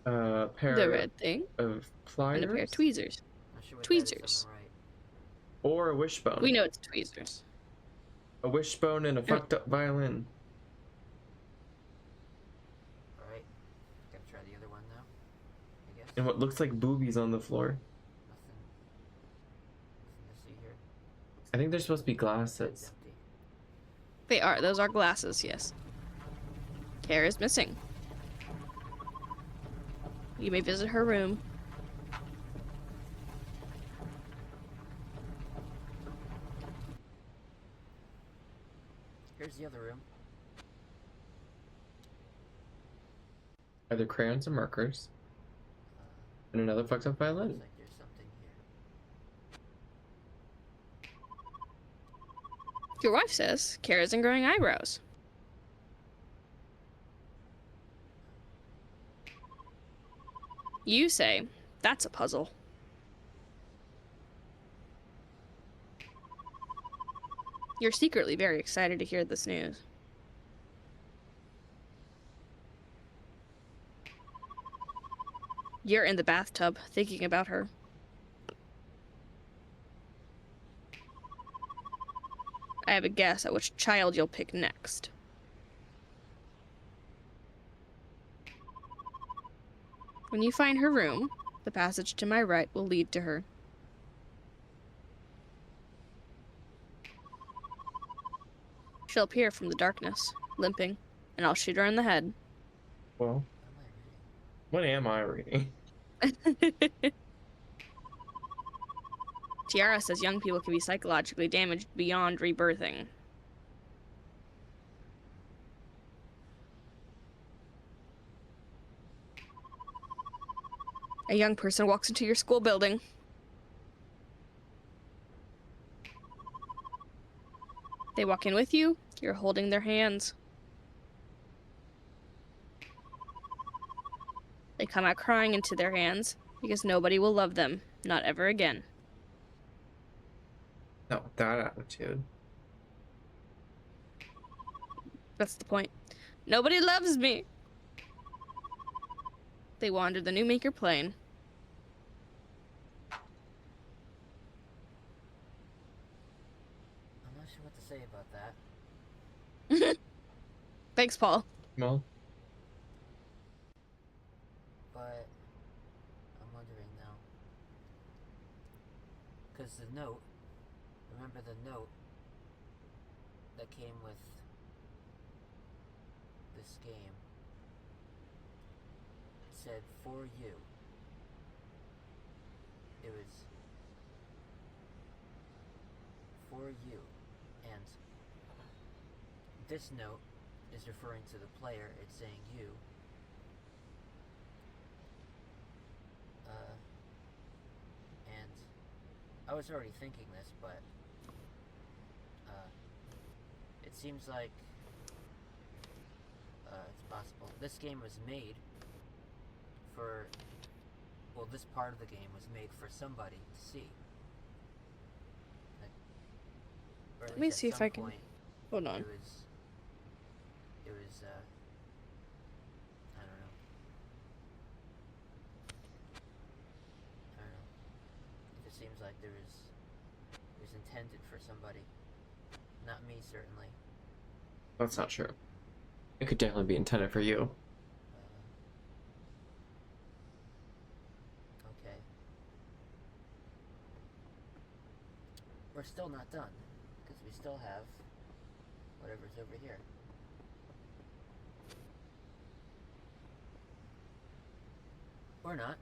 Pair The red thing. of And pliers a pair of tweezers. Not sure what Tweezers. that is on the right. or a wishbone. We know it's tweezers. A wishbone and a fucked up violin. Alright. Gotta try the other one now, I guess. And what looks like boobies on the floor. Nothing to see here. I think they're supposed to be It's glasses. empty. They are. Those are glasses, yes. Kara is missing. You may visit her room. Here's the other room. Are there crayons and markers? And another fucked up Looks violin. like there's something here. Your wife says Kara isn't growing eyebrows. You say that's a puzzle. You're secretly very excited to hear this news. You're in the bathtub thinking about her. I have a guess at which child you'll pick next. When you find her room, the passage to my right will lead to her. She'll appear from the darkness, limping, and I'll shoot her in the head. Well, What am I reading? what am I reading? Tiara says young people can be psychologically damaged beyond rebirthing. A young person walks into your school building. They walk in with you, you're holding their hands. They come out crying into their hands because nobody will love them, not ever again. Not with that attitude. That's the point. Nobody loves me. They wander the Newmaker Plain. I'm not sure what to say about that. Thanks, Paul. Well, But I'm wondering now. Because the note, remember the note that came with this game? It said, for you. It was for you. And this note is referring to the player. It's saying you. And I was already thinking this, but it seems like it's possible. This game was made for, well, this part of the game was made for somebody to see. Like, or at Let me least see at if some I can. point, Hold on. It was I don't know. It just seems like it was intended for somebody. Not me, certainly. that's not true. It could definitely be intended for you. Okay. We're still not done, because we still have whatever's over here. Or not.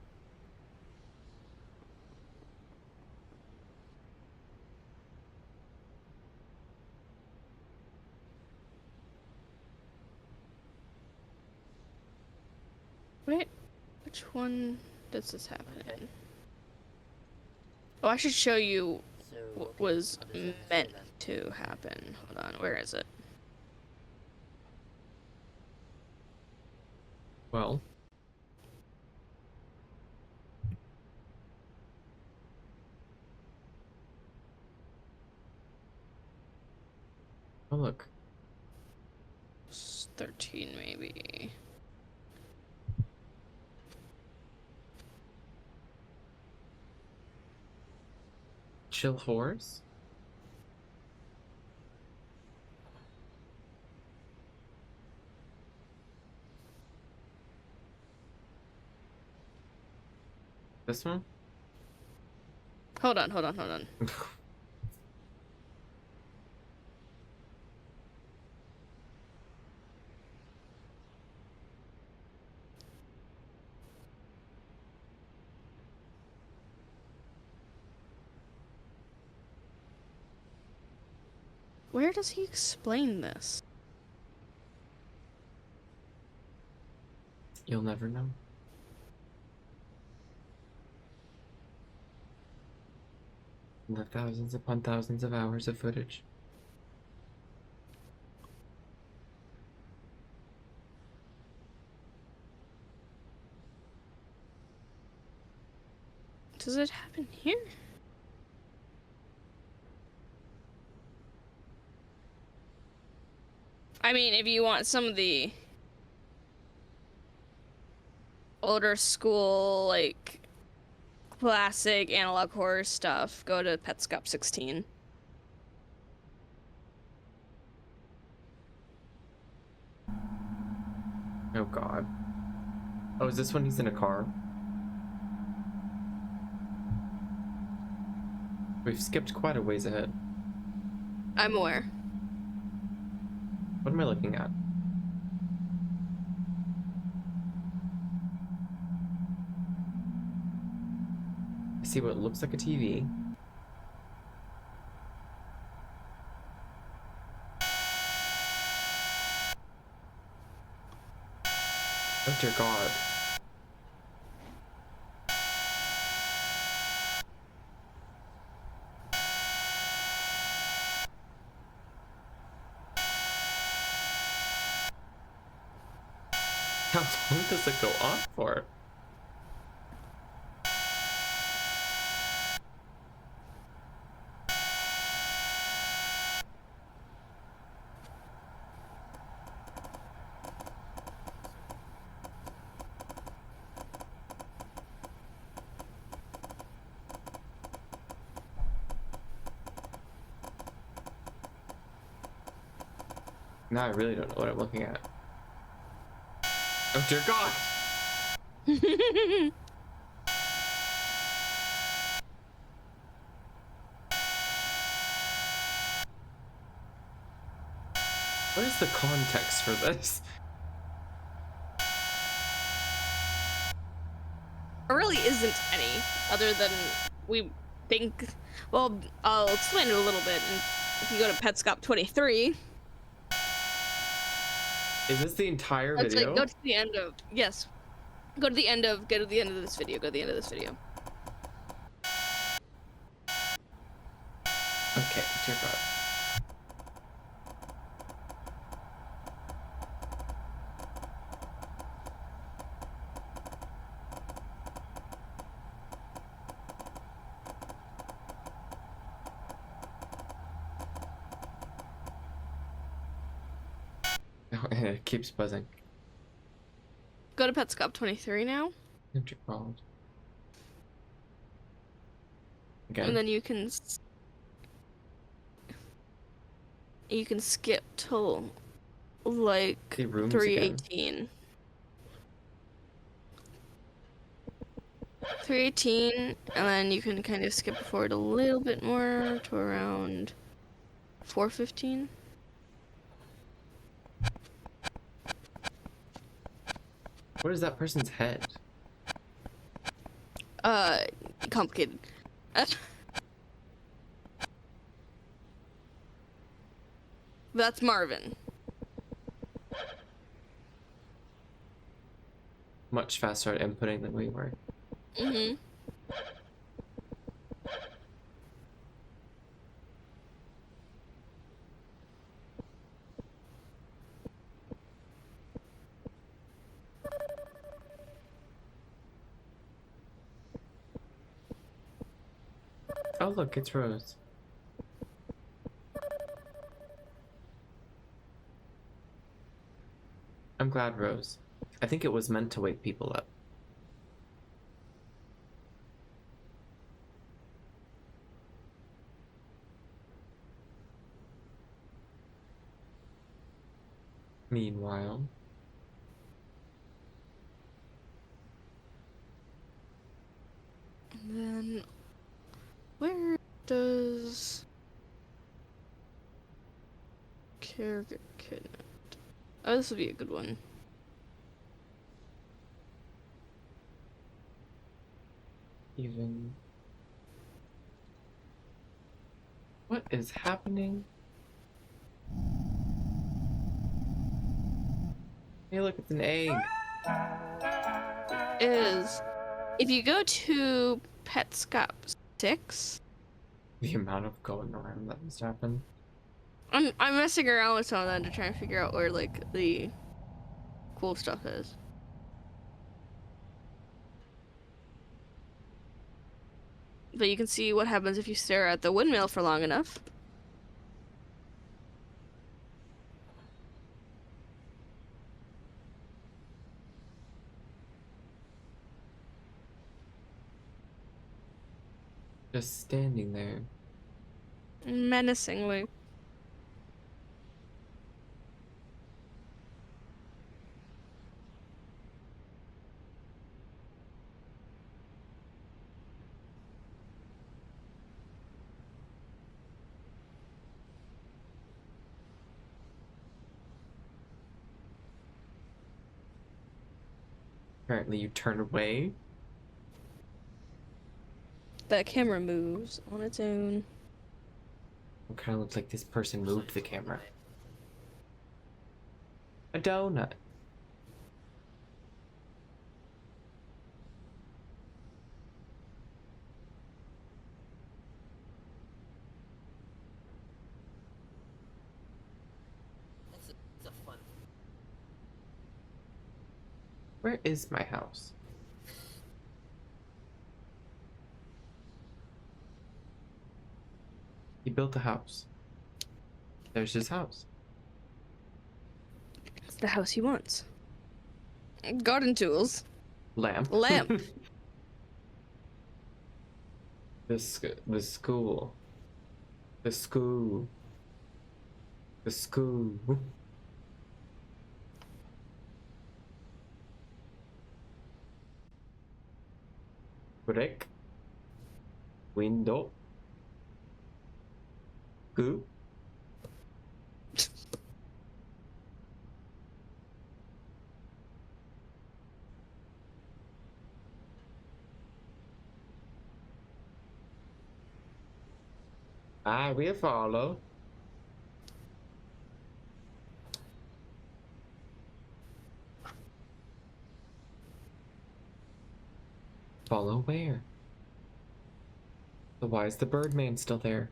Wait, which one does this happen Okay. in? Oh, I should show you So, what okay, was I'll just end this meant here then. to happen. Hold on, where is it? Well, oh look. It's 13 maybe. Chill horse? This one? Hold on, hold on, hold on. Where does he explain this? You'll never know. The thousands upon thousands of hours of footage. Does it happen here? I mean, if you want some of the older school, like, classic analog horror stuff, go to Petscop 16. Oh god. Oh, is this when he's in a car? We've skipped quite a ways ahead. I'm aware. What am I looking at? I see what looks like a TV. Oh dear god. How long does it go on for? Now I really don't know what I'm looking at. Oh dear God! What is the context for this? There really isn't any, other than we think. Well, I'll explain it a little bit. And if you go to Petscop 23, Is this the entire let's video? like go to the end of yes. Go to the end of this video. Go to the end of this video. Okay, dear God. It keeps buzzing. Go to Petscop 23 now, Dear God. Again. and then you can skip till like The rooms again. 318. 318, and then you can kind of skip forward a little bit more to around 415. What is that person's head? Complicated. That's Marvin. Much faster at inputting than we were. Mm-hmm. Oh look, it's Rose. I'm glad, Rose. I think it was meant to wake people up. Meanwhile, And then, where does Care get kidnapped? Oh, this would be a good one. even... What is happening? Hey look, it's an egg. Is if you go to Petscop 6, The amount of going around that must happen. I'm messing around with some of that to try and figure out where like the cool stuff is. But you can see what happens if you stare at the windmill for long enough. Just standing there. Menacingly. Apparently you turn away. That camera moves on its own. It kind of looks like this person moved the camera. A donut. It's a fun. Where is my house? He built a house. There's his house. It's the house he wants. Garden tools. Lamp. Lamp. The school. The school. The school. Break. Window. Go. I will follow. Follow where? So why is the Birdman still there?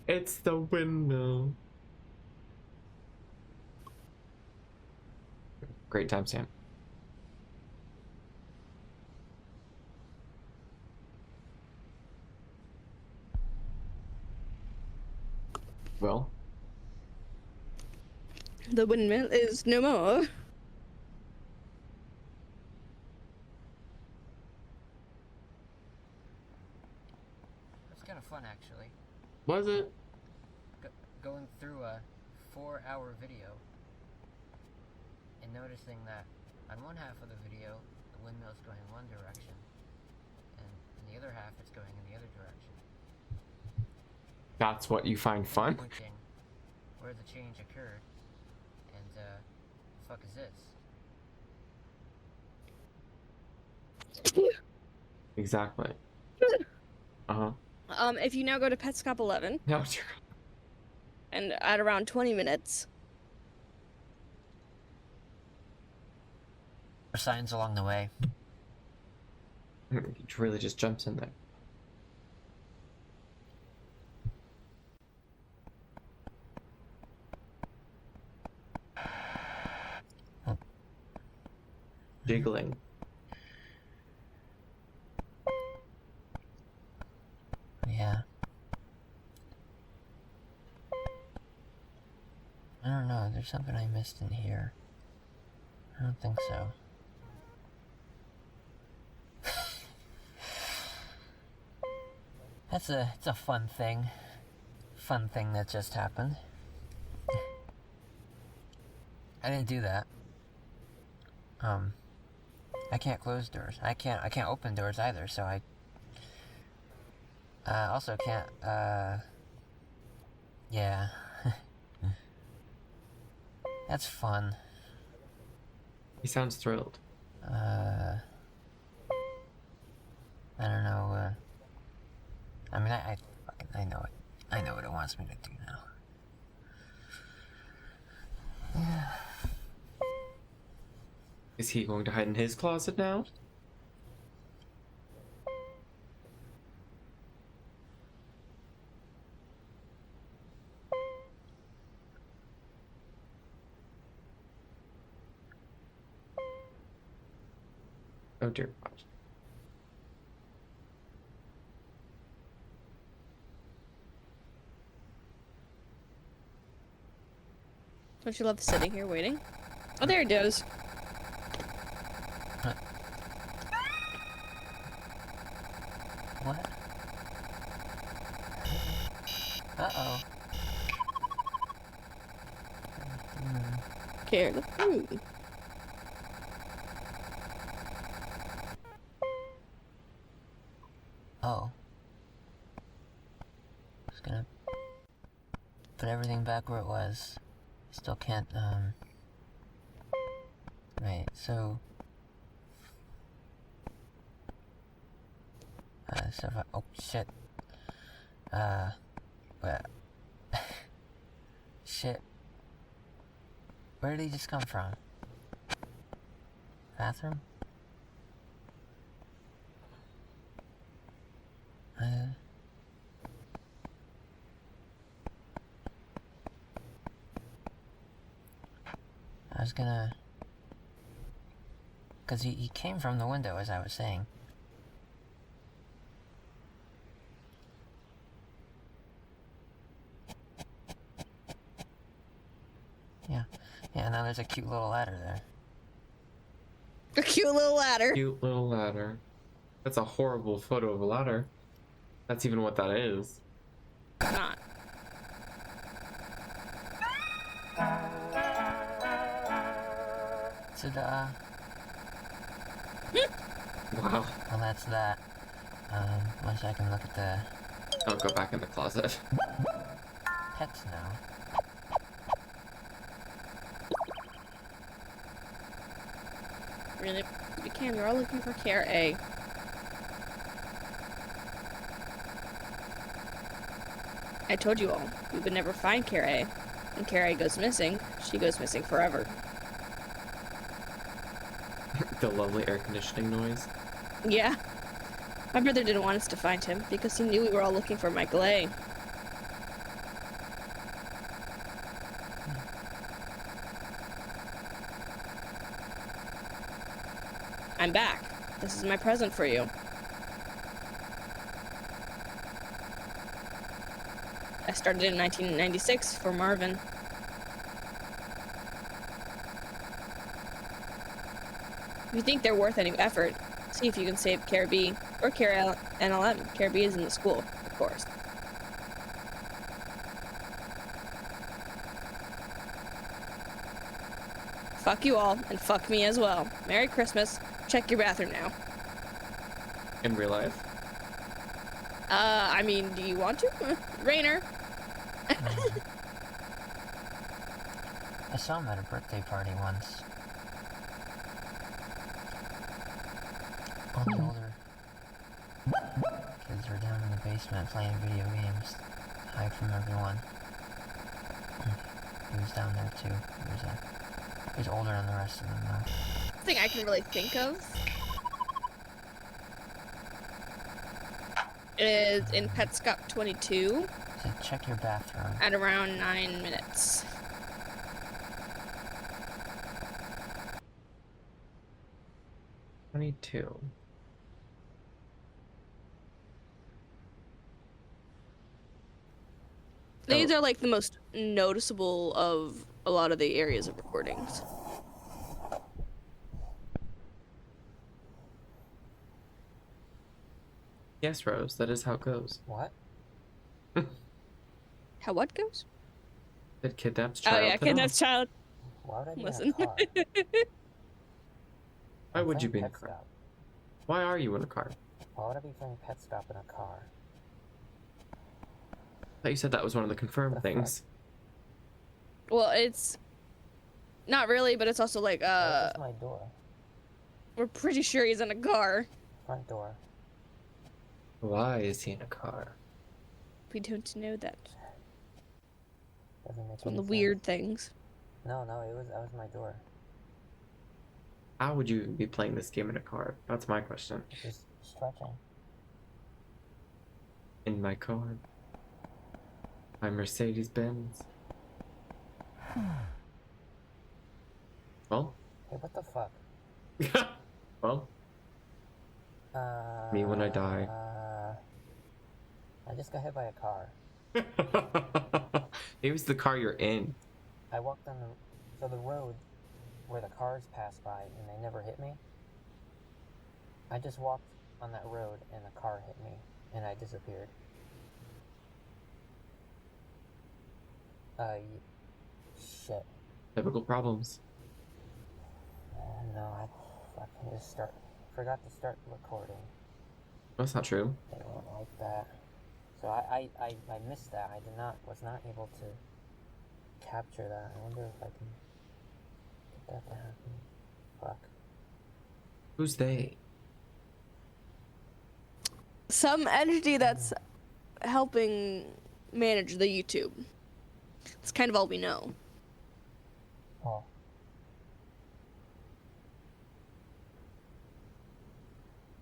It's the window. Great timestamp. Well, The windmill is no more. It's kind of fun, actually. was it? Going through a 4-hour video and noticing that on one half of the video, the windmill's going in one direction, and in the other half, it's going in the other direction. That's what you find fun? Pointing where the change occurred, and the fuck is this? Exactly. Uh-huh. If you now go to Petscop 11, No, dear. and at around 20 minutes, Signs along the way. He really just jumps in there. Jiggling. Yeah. I don't know, there's something I missed in here. I don't think so. It's a fun thing. Fun thing that just happened. I didn't do that. I can't close doors. I can't open doors either, so I also can't, yeah. That's fun. He sounds thrilled. I don't know, I mean, I know it. I know what it wants me to do now. Yeah. Is he going to hide in his closet now? Oh dear God. don't you love sitting here waiting? Oh, there it goes. What? Uh-oh. Care the food. Oh. Just gonna put everything back where it was. Still can't, Right, so... so if I... Oh, shit. What? Shit. Where did he just come from? Bathroom? I was gonna... Because he came from the window, as I was saying. Yeah. Yeah, and now there's a cute little ladder there. A cute little ladder. Cute little ladder. That's a horrible photo of a ladder. That's even what that is. Not. Ta-da. Wow. Well, that's that. Wish I can look at the I'll go back in the closet. pets now. Really? You can. We're all looking for Care A. I told you all, we would never find Care A. When Care A goes missing, she goes missing forever. The lovely air conditioning noise. Yeah. My brother didn't want us to find him because he knew we were all looking for Michael A. I'm back. This is my present for you. I started in 1996 for Marvin. If you think they're worth any effort, see if you can save Care B or Care NLM. Care B is in the school, of course. Fuck you all, and fuck me as well. Merry Christmas. Check your bathroom now. In real life. I mean, do you want to? Rainer. I saw him at a birthday party once. All the older kids were down in the basement playing video games, hide from everyone. He was down there too. He was older than the rest of them though. Thing I can really think of is in Petscop 22 So check your bathroom. at around 9 minutes. $22. These are like the most noticeable of a lot of the areas of recordings. Yes, Rose, that is how it goes. What? How what goes? It kidnaps Oh child. yeah, kidnapped child. Why would I be Listen. in a car? Why I'm would you playing be in a Pet car? Stop. Why are you in a car? Why would I be playing Pet Stop in a car? I thought you said that was one of the confirmed The things. Well, it's not really, but it's also like Where's my door? we're pretty sure he's in a car. Front door. Why is he in a car? We don't know that. Doesn't make It's one any of the sense. weird things. No, that was my door. How would you be playing this game in a car? That's my question. Just stretching. In my car. My Mercedes Benz. Well? Hey, what the fuck? Well? Me when I die. I just got hit by a car. Maybe it's the car you're in. I walked on the road where the cars pass by and they never hit me. I just walked on that road and a car hit me and I disappeared. Shit. Typical problems. No, I fucking just forgot to start recording. That's not true. They won't like that. So I missed that. Was not able to capture that. I wonder if I can get that to happen. Fuck. Who's they? Some entity that's helping manage the YouTube. It's kind of all we know. Oh.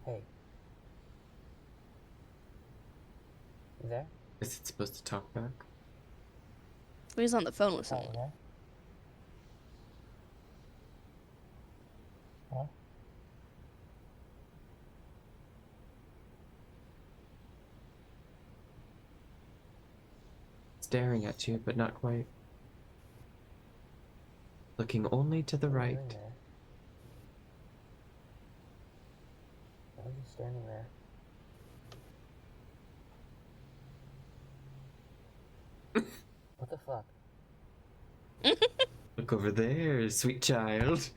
Hey. You there? Is it supposed to talk back? He's on the phone with Oh, someone. you there? Huh? Staring at you, but not quite. Looking only to the What are you right. doing there? Why are you standing there? What the fuck? Look over there, sweet child.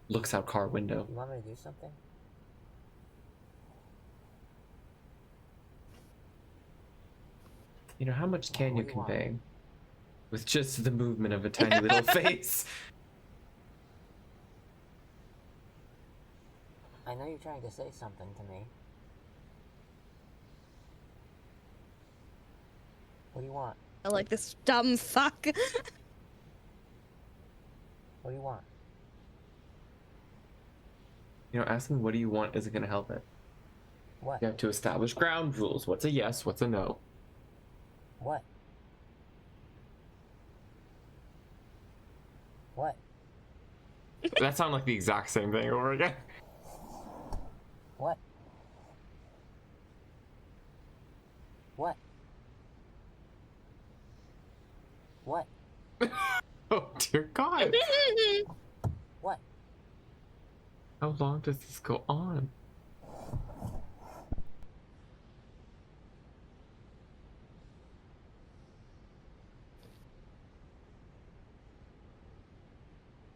Looks out car window. You want me to do something? You know, how much can What you do you want? convey with just the movement of a tiny little face? I know you're trying to say something to me. What do you want? I like this dumb fuck. What do you want? You know, asking what do you want isn't going to help it. What? You have to establish ground rules. What's a yes, what's a no? What? What? That sounded like the exact same thing over again. What? What? What? Oh, dear God. What? How long does this go on?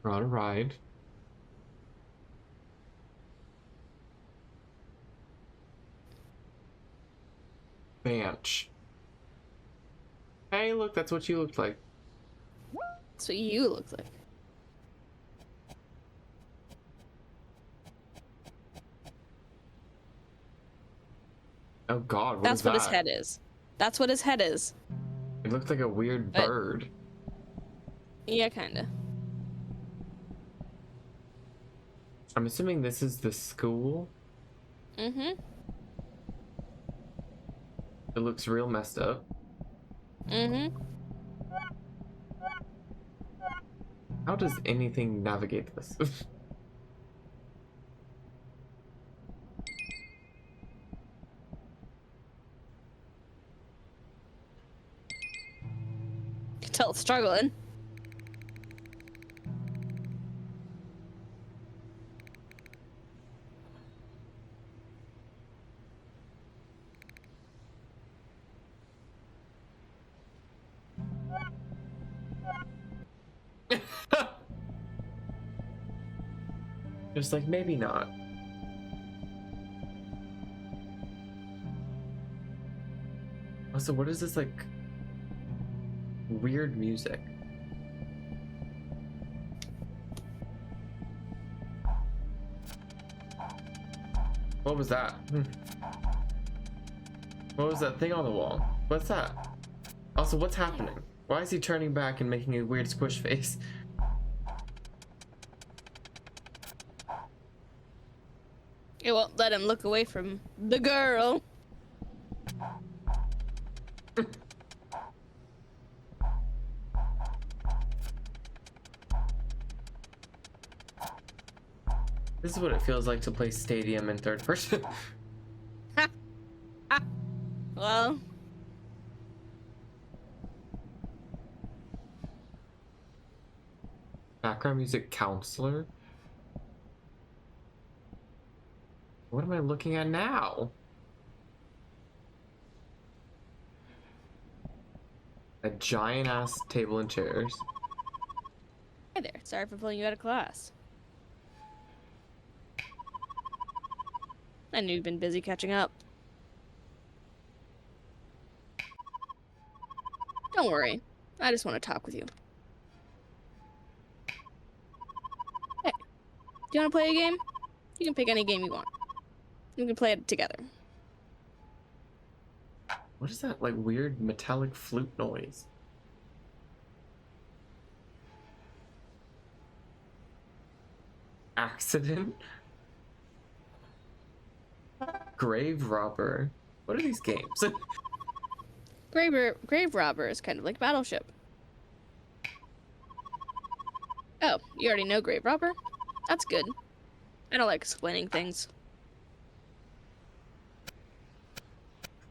We're on a ride. Bench. Hey, look, that's what you looked like. That's what you look like. Oh God, That's is what his that? head is. That's what his head is. It looked like a weird But- bird. Yeah, kinda. I'm assuming this is the school. Mm-hmm. It looks real messed up. Mm-hmm. How does anything navigate this? Can tell it's struggling. Just like, maybe not. Also, what is this, like, weird music? What was that? What was that thing on the wall? What's that? Also, what's happening? Why is he turning back and making a weird squish face? It won't let him look away from the girl. This is what it feels like to play Stadium in third person. Well, Background music counselor? What am I looking at now? A giant ass table and chairs. hey there. Sorry for pulling you out of class. I knew you'd been busy catching up. Don't worry. I just want to talk with you. Hey, do you want to play a game? You can pick any game you want. We can play it together. What is that, like, weird metallic flute noise? Accident? Grave robber? What are these games? Grave Robber is kind of like Battleship. Oh, you already know Grave Robber? That's good. I don't like explaining things.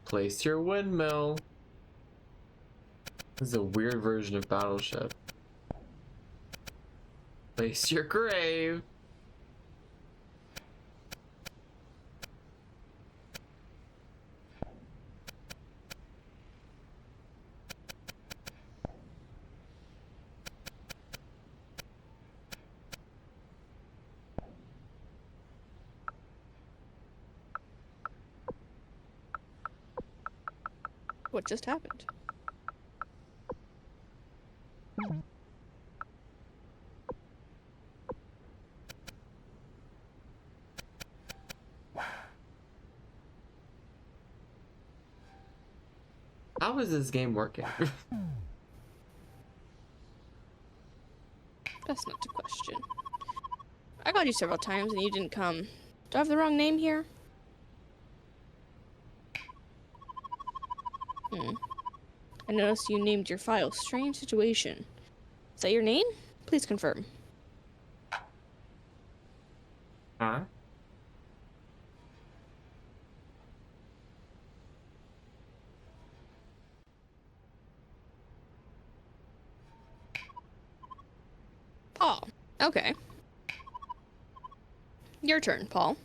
Place your windmill. This is a weird version of Battleship. Place your grave. What just happened? How is this game working? That's not the question. I called you several times and you didn't come. Do I have the wrong name here? I noticed you named your file Strange Situation. Is that your name? Please confirm. Huh? Paul. Okay. Your turn, Paul.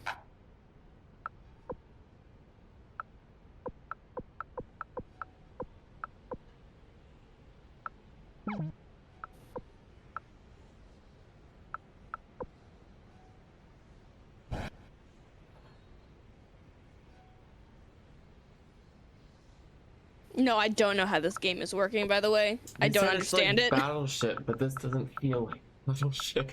No, I don't know how this game is working, by the way. I You don't said it's like understand it. Battleship, but this doesn't feel like Battleship.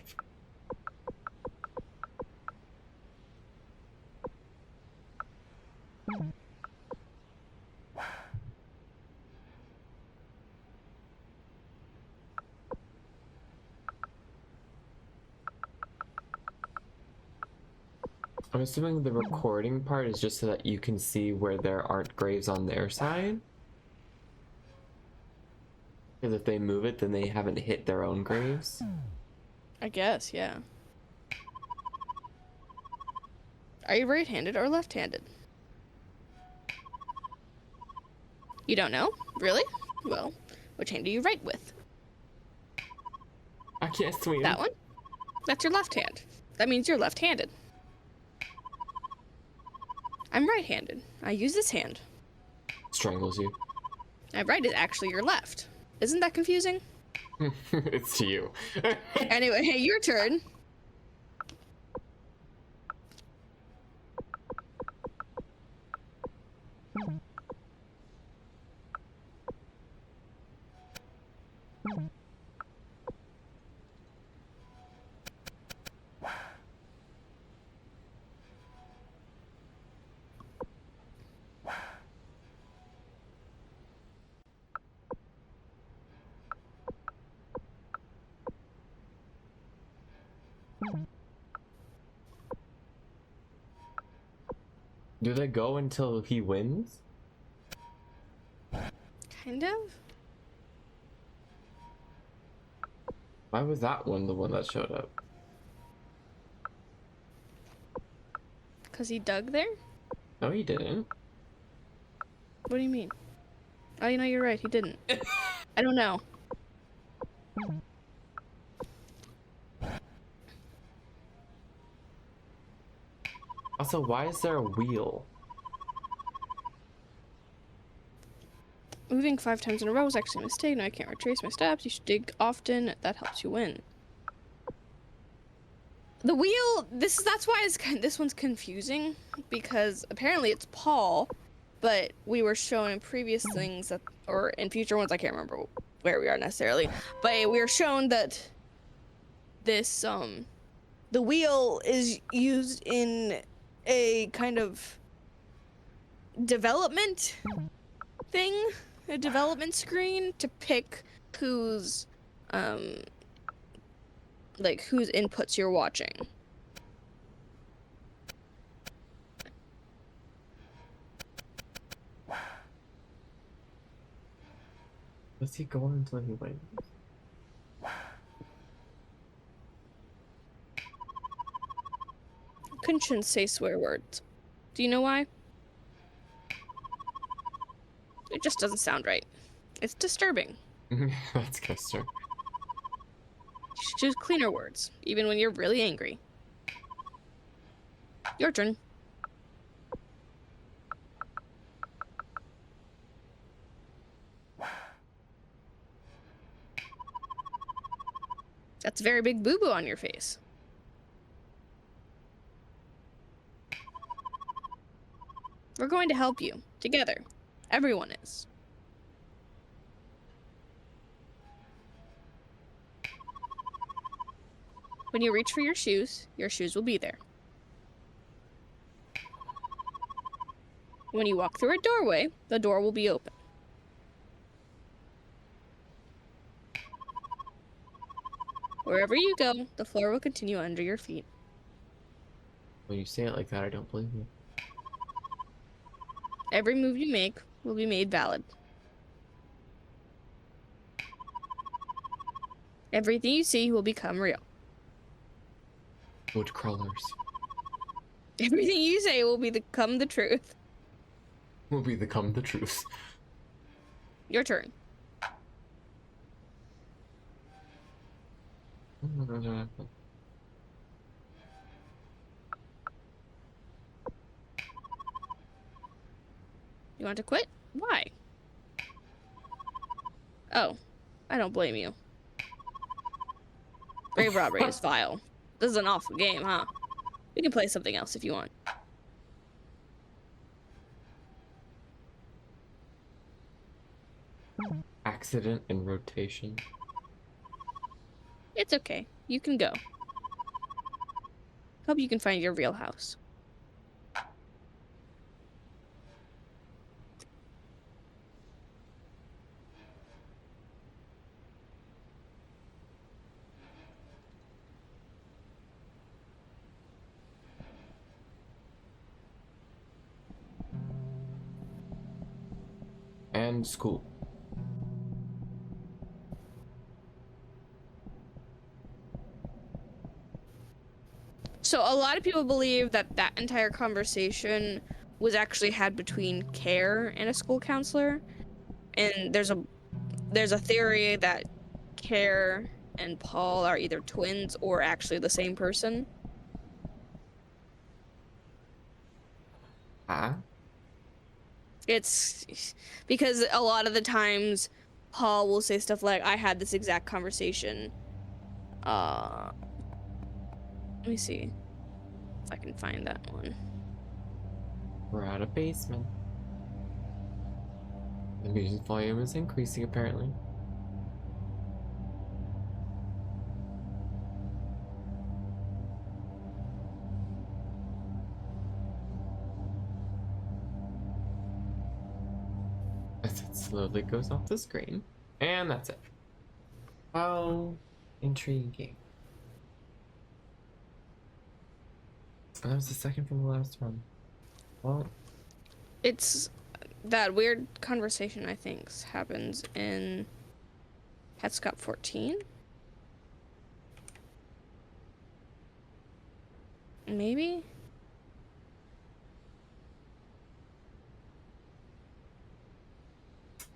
I'm assuming the recording part is just so that you can see where there aren't graves on their side. Because if they move it, then they haven't hit their own graves. I guess, yeah. Are you right-handed or left-handed? You don't know? Really? Well, which hand do you write with? I can't swim. That one? That's your left hand. That means you're left-handed. I'm right-handed. I use this hand. Strangles you. My right is actually your left. Isn't that confusing? It's to you. Anyway, hey, your turn. Do they go until he wins? Kind of. Why was that one the one that showed up? Because he dug there? No, he didn't. What do you mean? Oh, you know, you're right. He didn't. I don't know. Also, why is there a wheel? Moving 5 times in a row was actually a mistake. Now I can't retrace my steps. You should dig often. That helps you win. The wheel, that's why this one's confusing, because apparently it's Paul, but we were shown in previous things that, or in future ones, I can't remember where we are necessarily, but we were shown that this, the wheel is used in a kind of development thing, a development screen to pick whose, like whose inputs you're watching. Does he go on until he wins? Shouldn't say swear words. Do you know why? It just doesn't sound right. It's disturbing. That's Kester. You should choose cleaner words, even when you're really angry. Your turn. That's a very big boo-boo on your face. We're going to help you. Together. Everyone is. When you reach for your shoes will be there. When you walk through a doorway, the door will be open. Wherever you go, the floor will continue under your feet. When you say it like that, I don't believe you. Every move you make will be made valid. Everything you see will become real. Wood crawlers. Everything you say will become the truth. Will be become the truth. Your turn. You want to quit? Why? Oh, I don't blame you. Grave robbery is vile. This is an awful game, huh? We can play something else if you want. Accident in rotation. It's okay. You can go. Hope you can find your real house. And school. So a lot of people believe that that entire conversation was actually had between Care and a school counselor, and there's a theory that Care and Paul are either twins or actually the same person. Huh? It's because a lot of the times Paul will say stuff like, I had this exact conversation. Let me see if I can find that one. We're at a basement. The music volume is increasing apparently. As it slowly goes off the screen. And that's it. How intriguing. Oh, that was the second from the last one. Well, It's that weird conversation, I think, happens in Petscop 14. Maybe?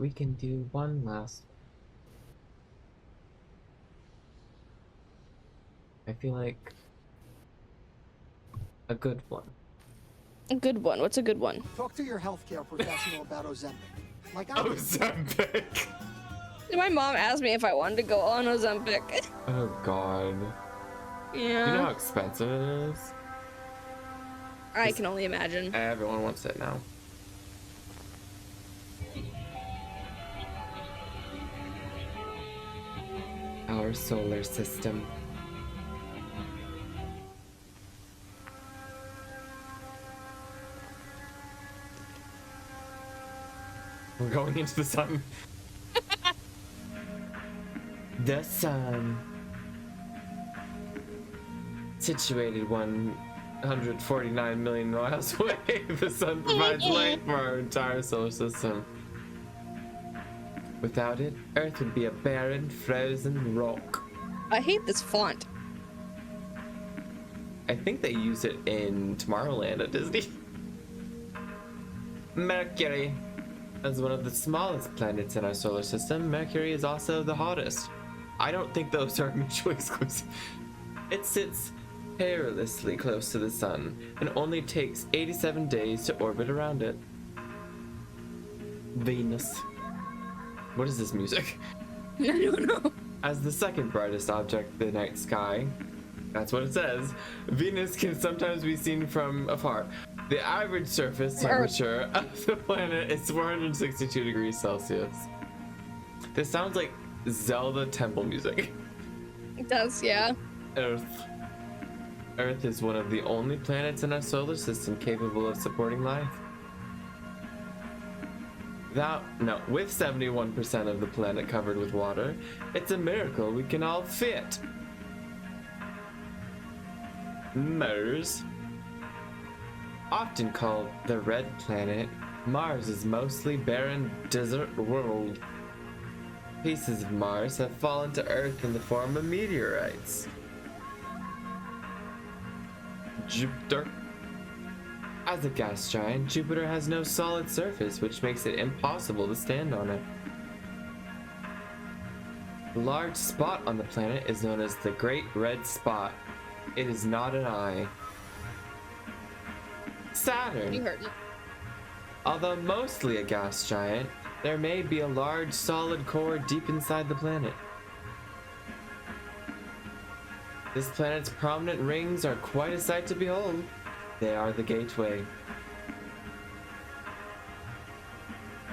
we can do one last one. I feel like a good one. A good one. What's a good one? Talk to your healthcare professional about Ozempic. Like I Ozempic. My mom asked me if I wanted to go on Ozempic. Oh god. Yeah. You know how expensive it is? I can only imagine. Everyone wants it now. Our solar system. We're going into the sun. The sun. Situated 149 million miles away, the sun provides light for our entire solar system. Without it, Earth would be a barren, frozen rock. I hate this font. I think they use it in Tomorrowland at Disney. Mercury. As one of the smallest planets in our solar system, Mercury is also the hottest. I don't think those are mutually exclusive. It sits perilously close to the sun and only takes 87 days to orbit around it. Venus. What is this music? I don't know. As the second brightest object in the night sky, that's what it says, Venus can sometimes be seen from afar. The average surface temperature of the planet is 462 degrees Celsius. This sounds like Zelda temple music. It does, yeah. Earth. Earth is one of the only planets in our solar system capable of supporting life. With 71% of the planet covered with water, it's a miracle we can all fit. Mars. Often called the Red Planet, Mars is mostly barren desert world. Pieces of Mars have fallen to Earth in the form of meteorites. Jupiter. As a gas giant, Jupiter has no solid surface, which makes it impossible to stand on it. The large spot on the planet is known as the Great Red Spot. It is not an eye. Saturn. You heard me. Although mostly a gas giant, there may be a large solid core deep inside the planet. This planet's prominent rings are quite a sight to behold. They are the gateway.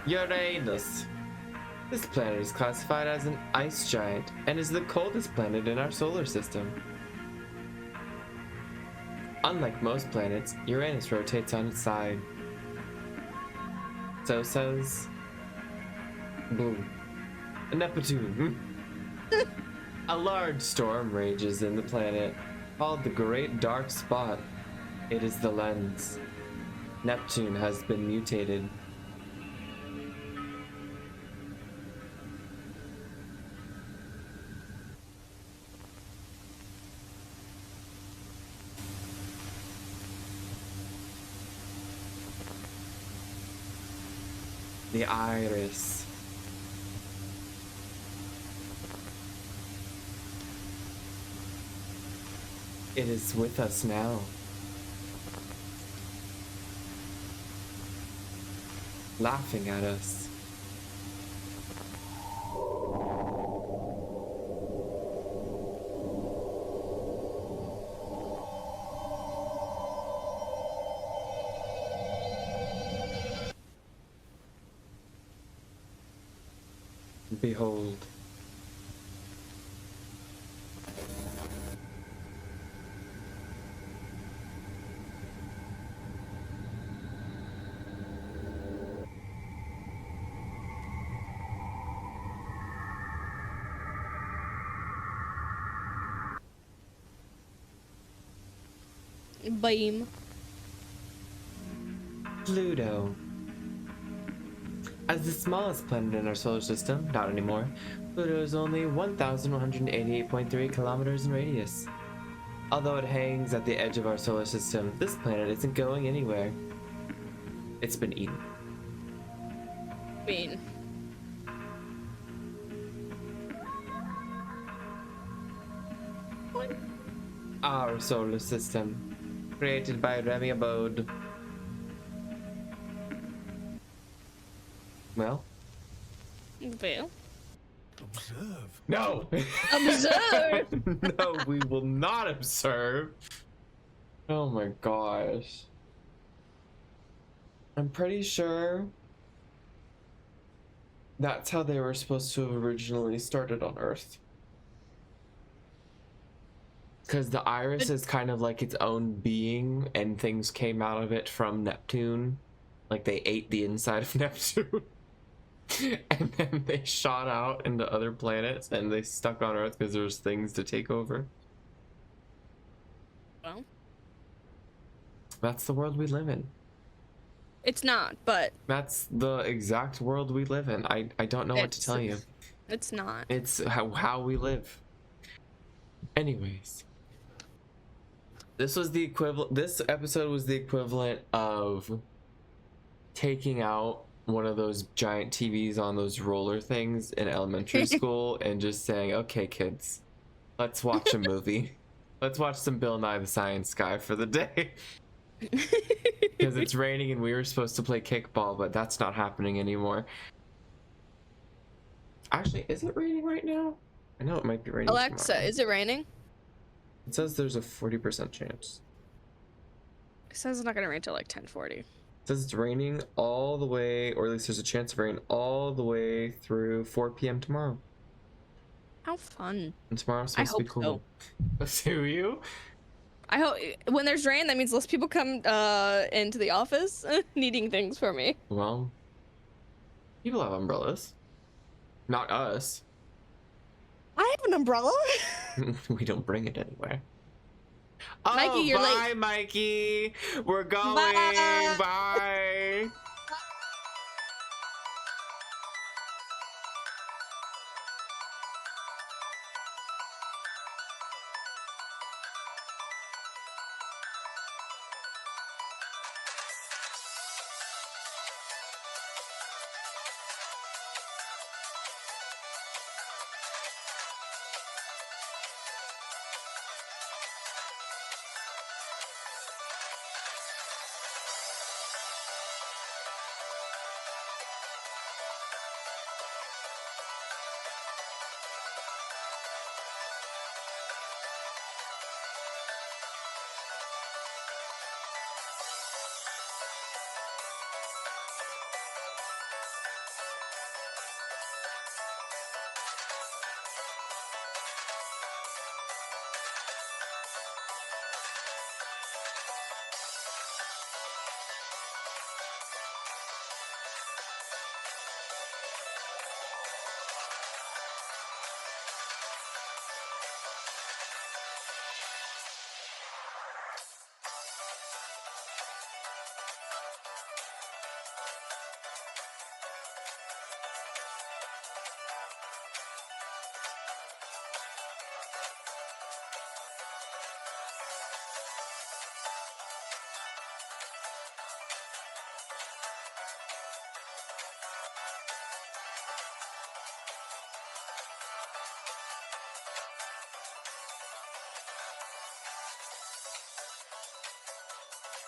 Uranus. This planet is classified as an ice giant and is the coldest planet in our solar system. Unlike most planets, Uranus rotates on its side. So says... Boom. Neptune. A large storm rages in the planet, called the Great Dark Spot. It is the lens. Neptune has been mutated. The iris. It is with us now. Laughing at us. Behold. Beam. Pluto. As the smallest planet in our solar system, not anymore, Pluto is only 1,188.3 kilometers in radius. Although it hangs at the edge of our solar system, this planet isn't going anywhere. It's been eaten. Mean. Our solar system, created by Remy Abode. Well? Well. Observe. No! Observe! No, we will not observe. Oh my gosh. I'm pretty sure that's how they were supposed to have originally started on Earth. Because the iris is kind of like its own being, and things came out of it from Neptune. Like they ate the inside of Neptune. And then they shot out into other planets, and they stuck on Earth because there's things to take over. Well, That's the world we live in. it's not, but That's the exact world we live in. I don't know what to It's- tell you. it's not. It's how we live. Anyways. This episode was the equivalent of taking out one of those giant TVs on those roller things in elementary school and just saying, okay, kids, let's watch a movie. Let's watch some Bill Nye the Science Guy for the day. Because it's raining and we were supposed to play kickball, but that's not happening anymore. Actually, is it raining right now? I know it might be raining Alexa, tomorrow. is it raining? It says there's a 40% chance. It says it's not gonna rain till like 10:40. It says it's raining all the way, or at least there's a chance of rain all the way through 4 p.m. tomorrow. How fun. And tomorrow's I supposed to be hope cool. Do you? I hope when there's rain, that means less people come into the office needing things for me. Well, people have umbrellas. Not us. I have an umbrella. We don't bring it anywhere. Mikey, Oh, you're bye, late. Mikey. We're going. Bye. Bye.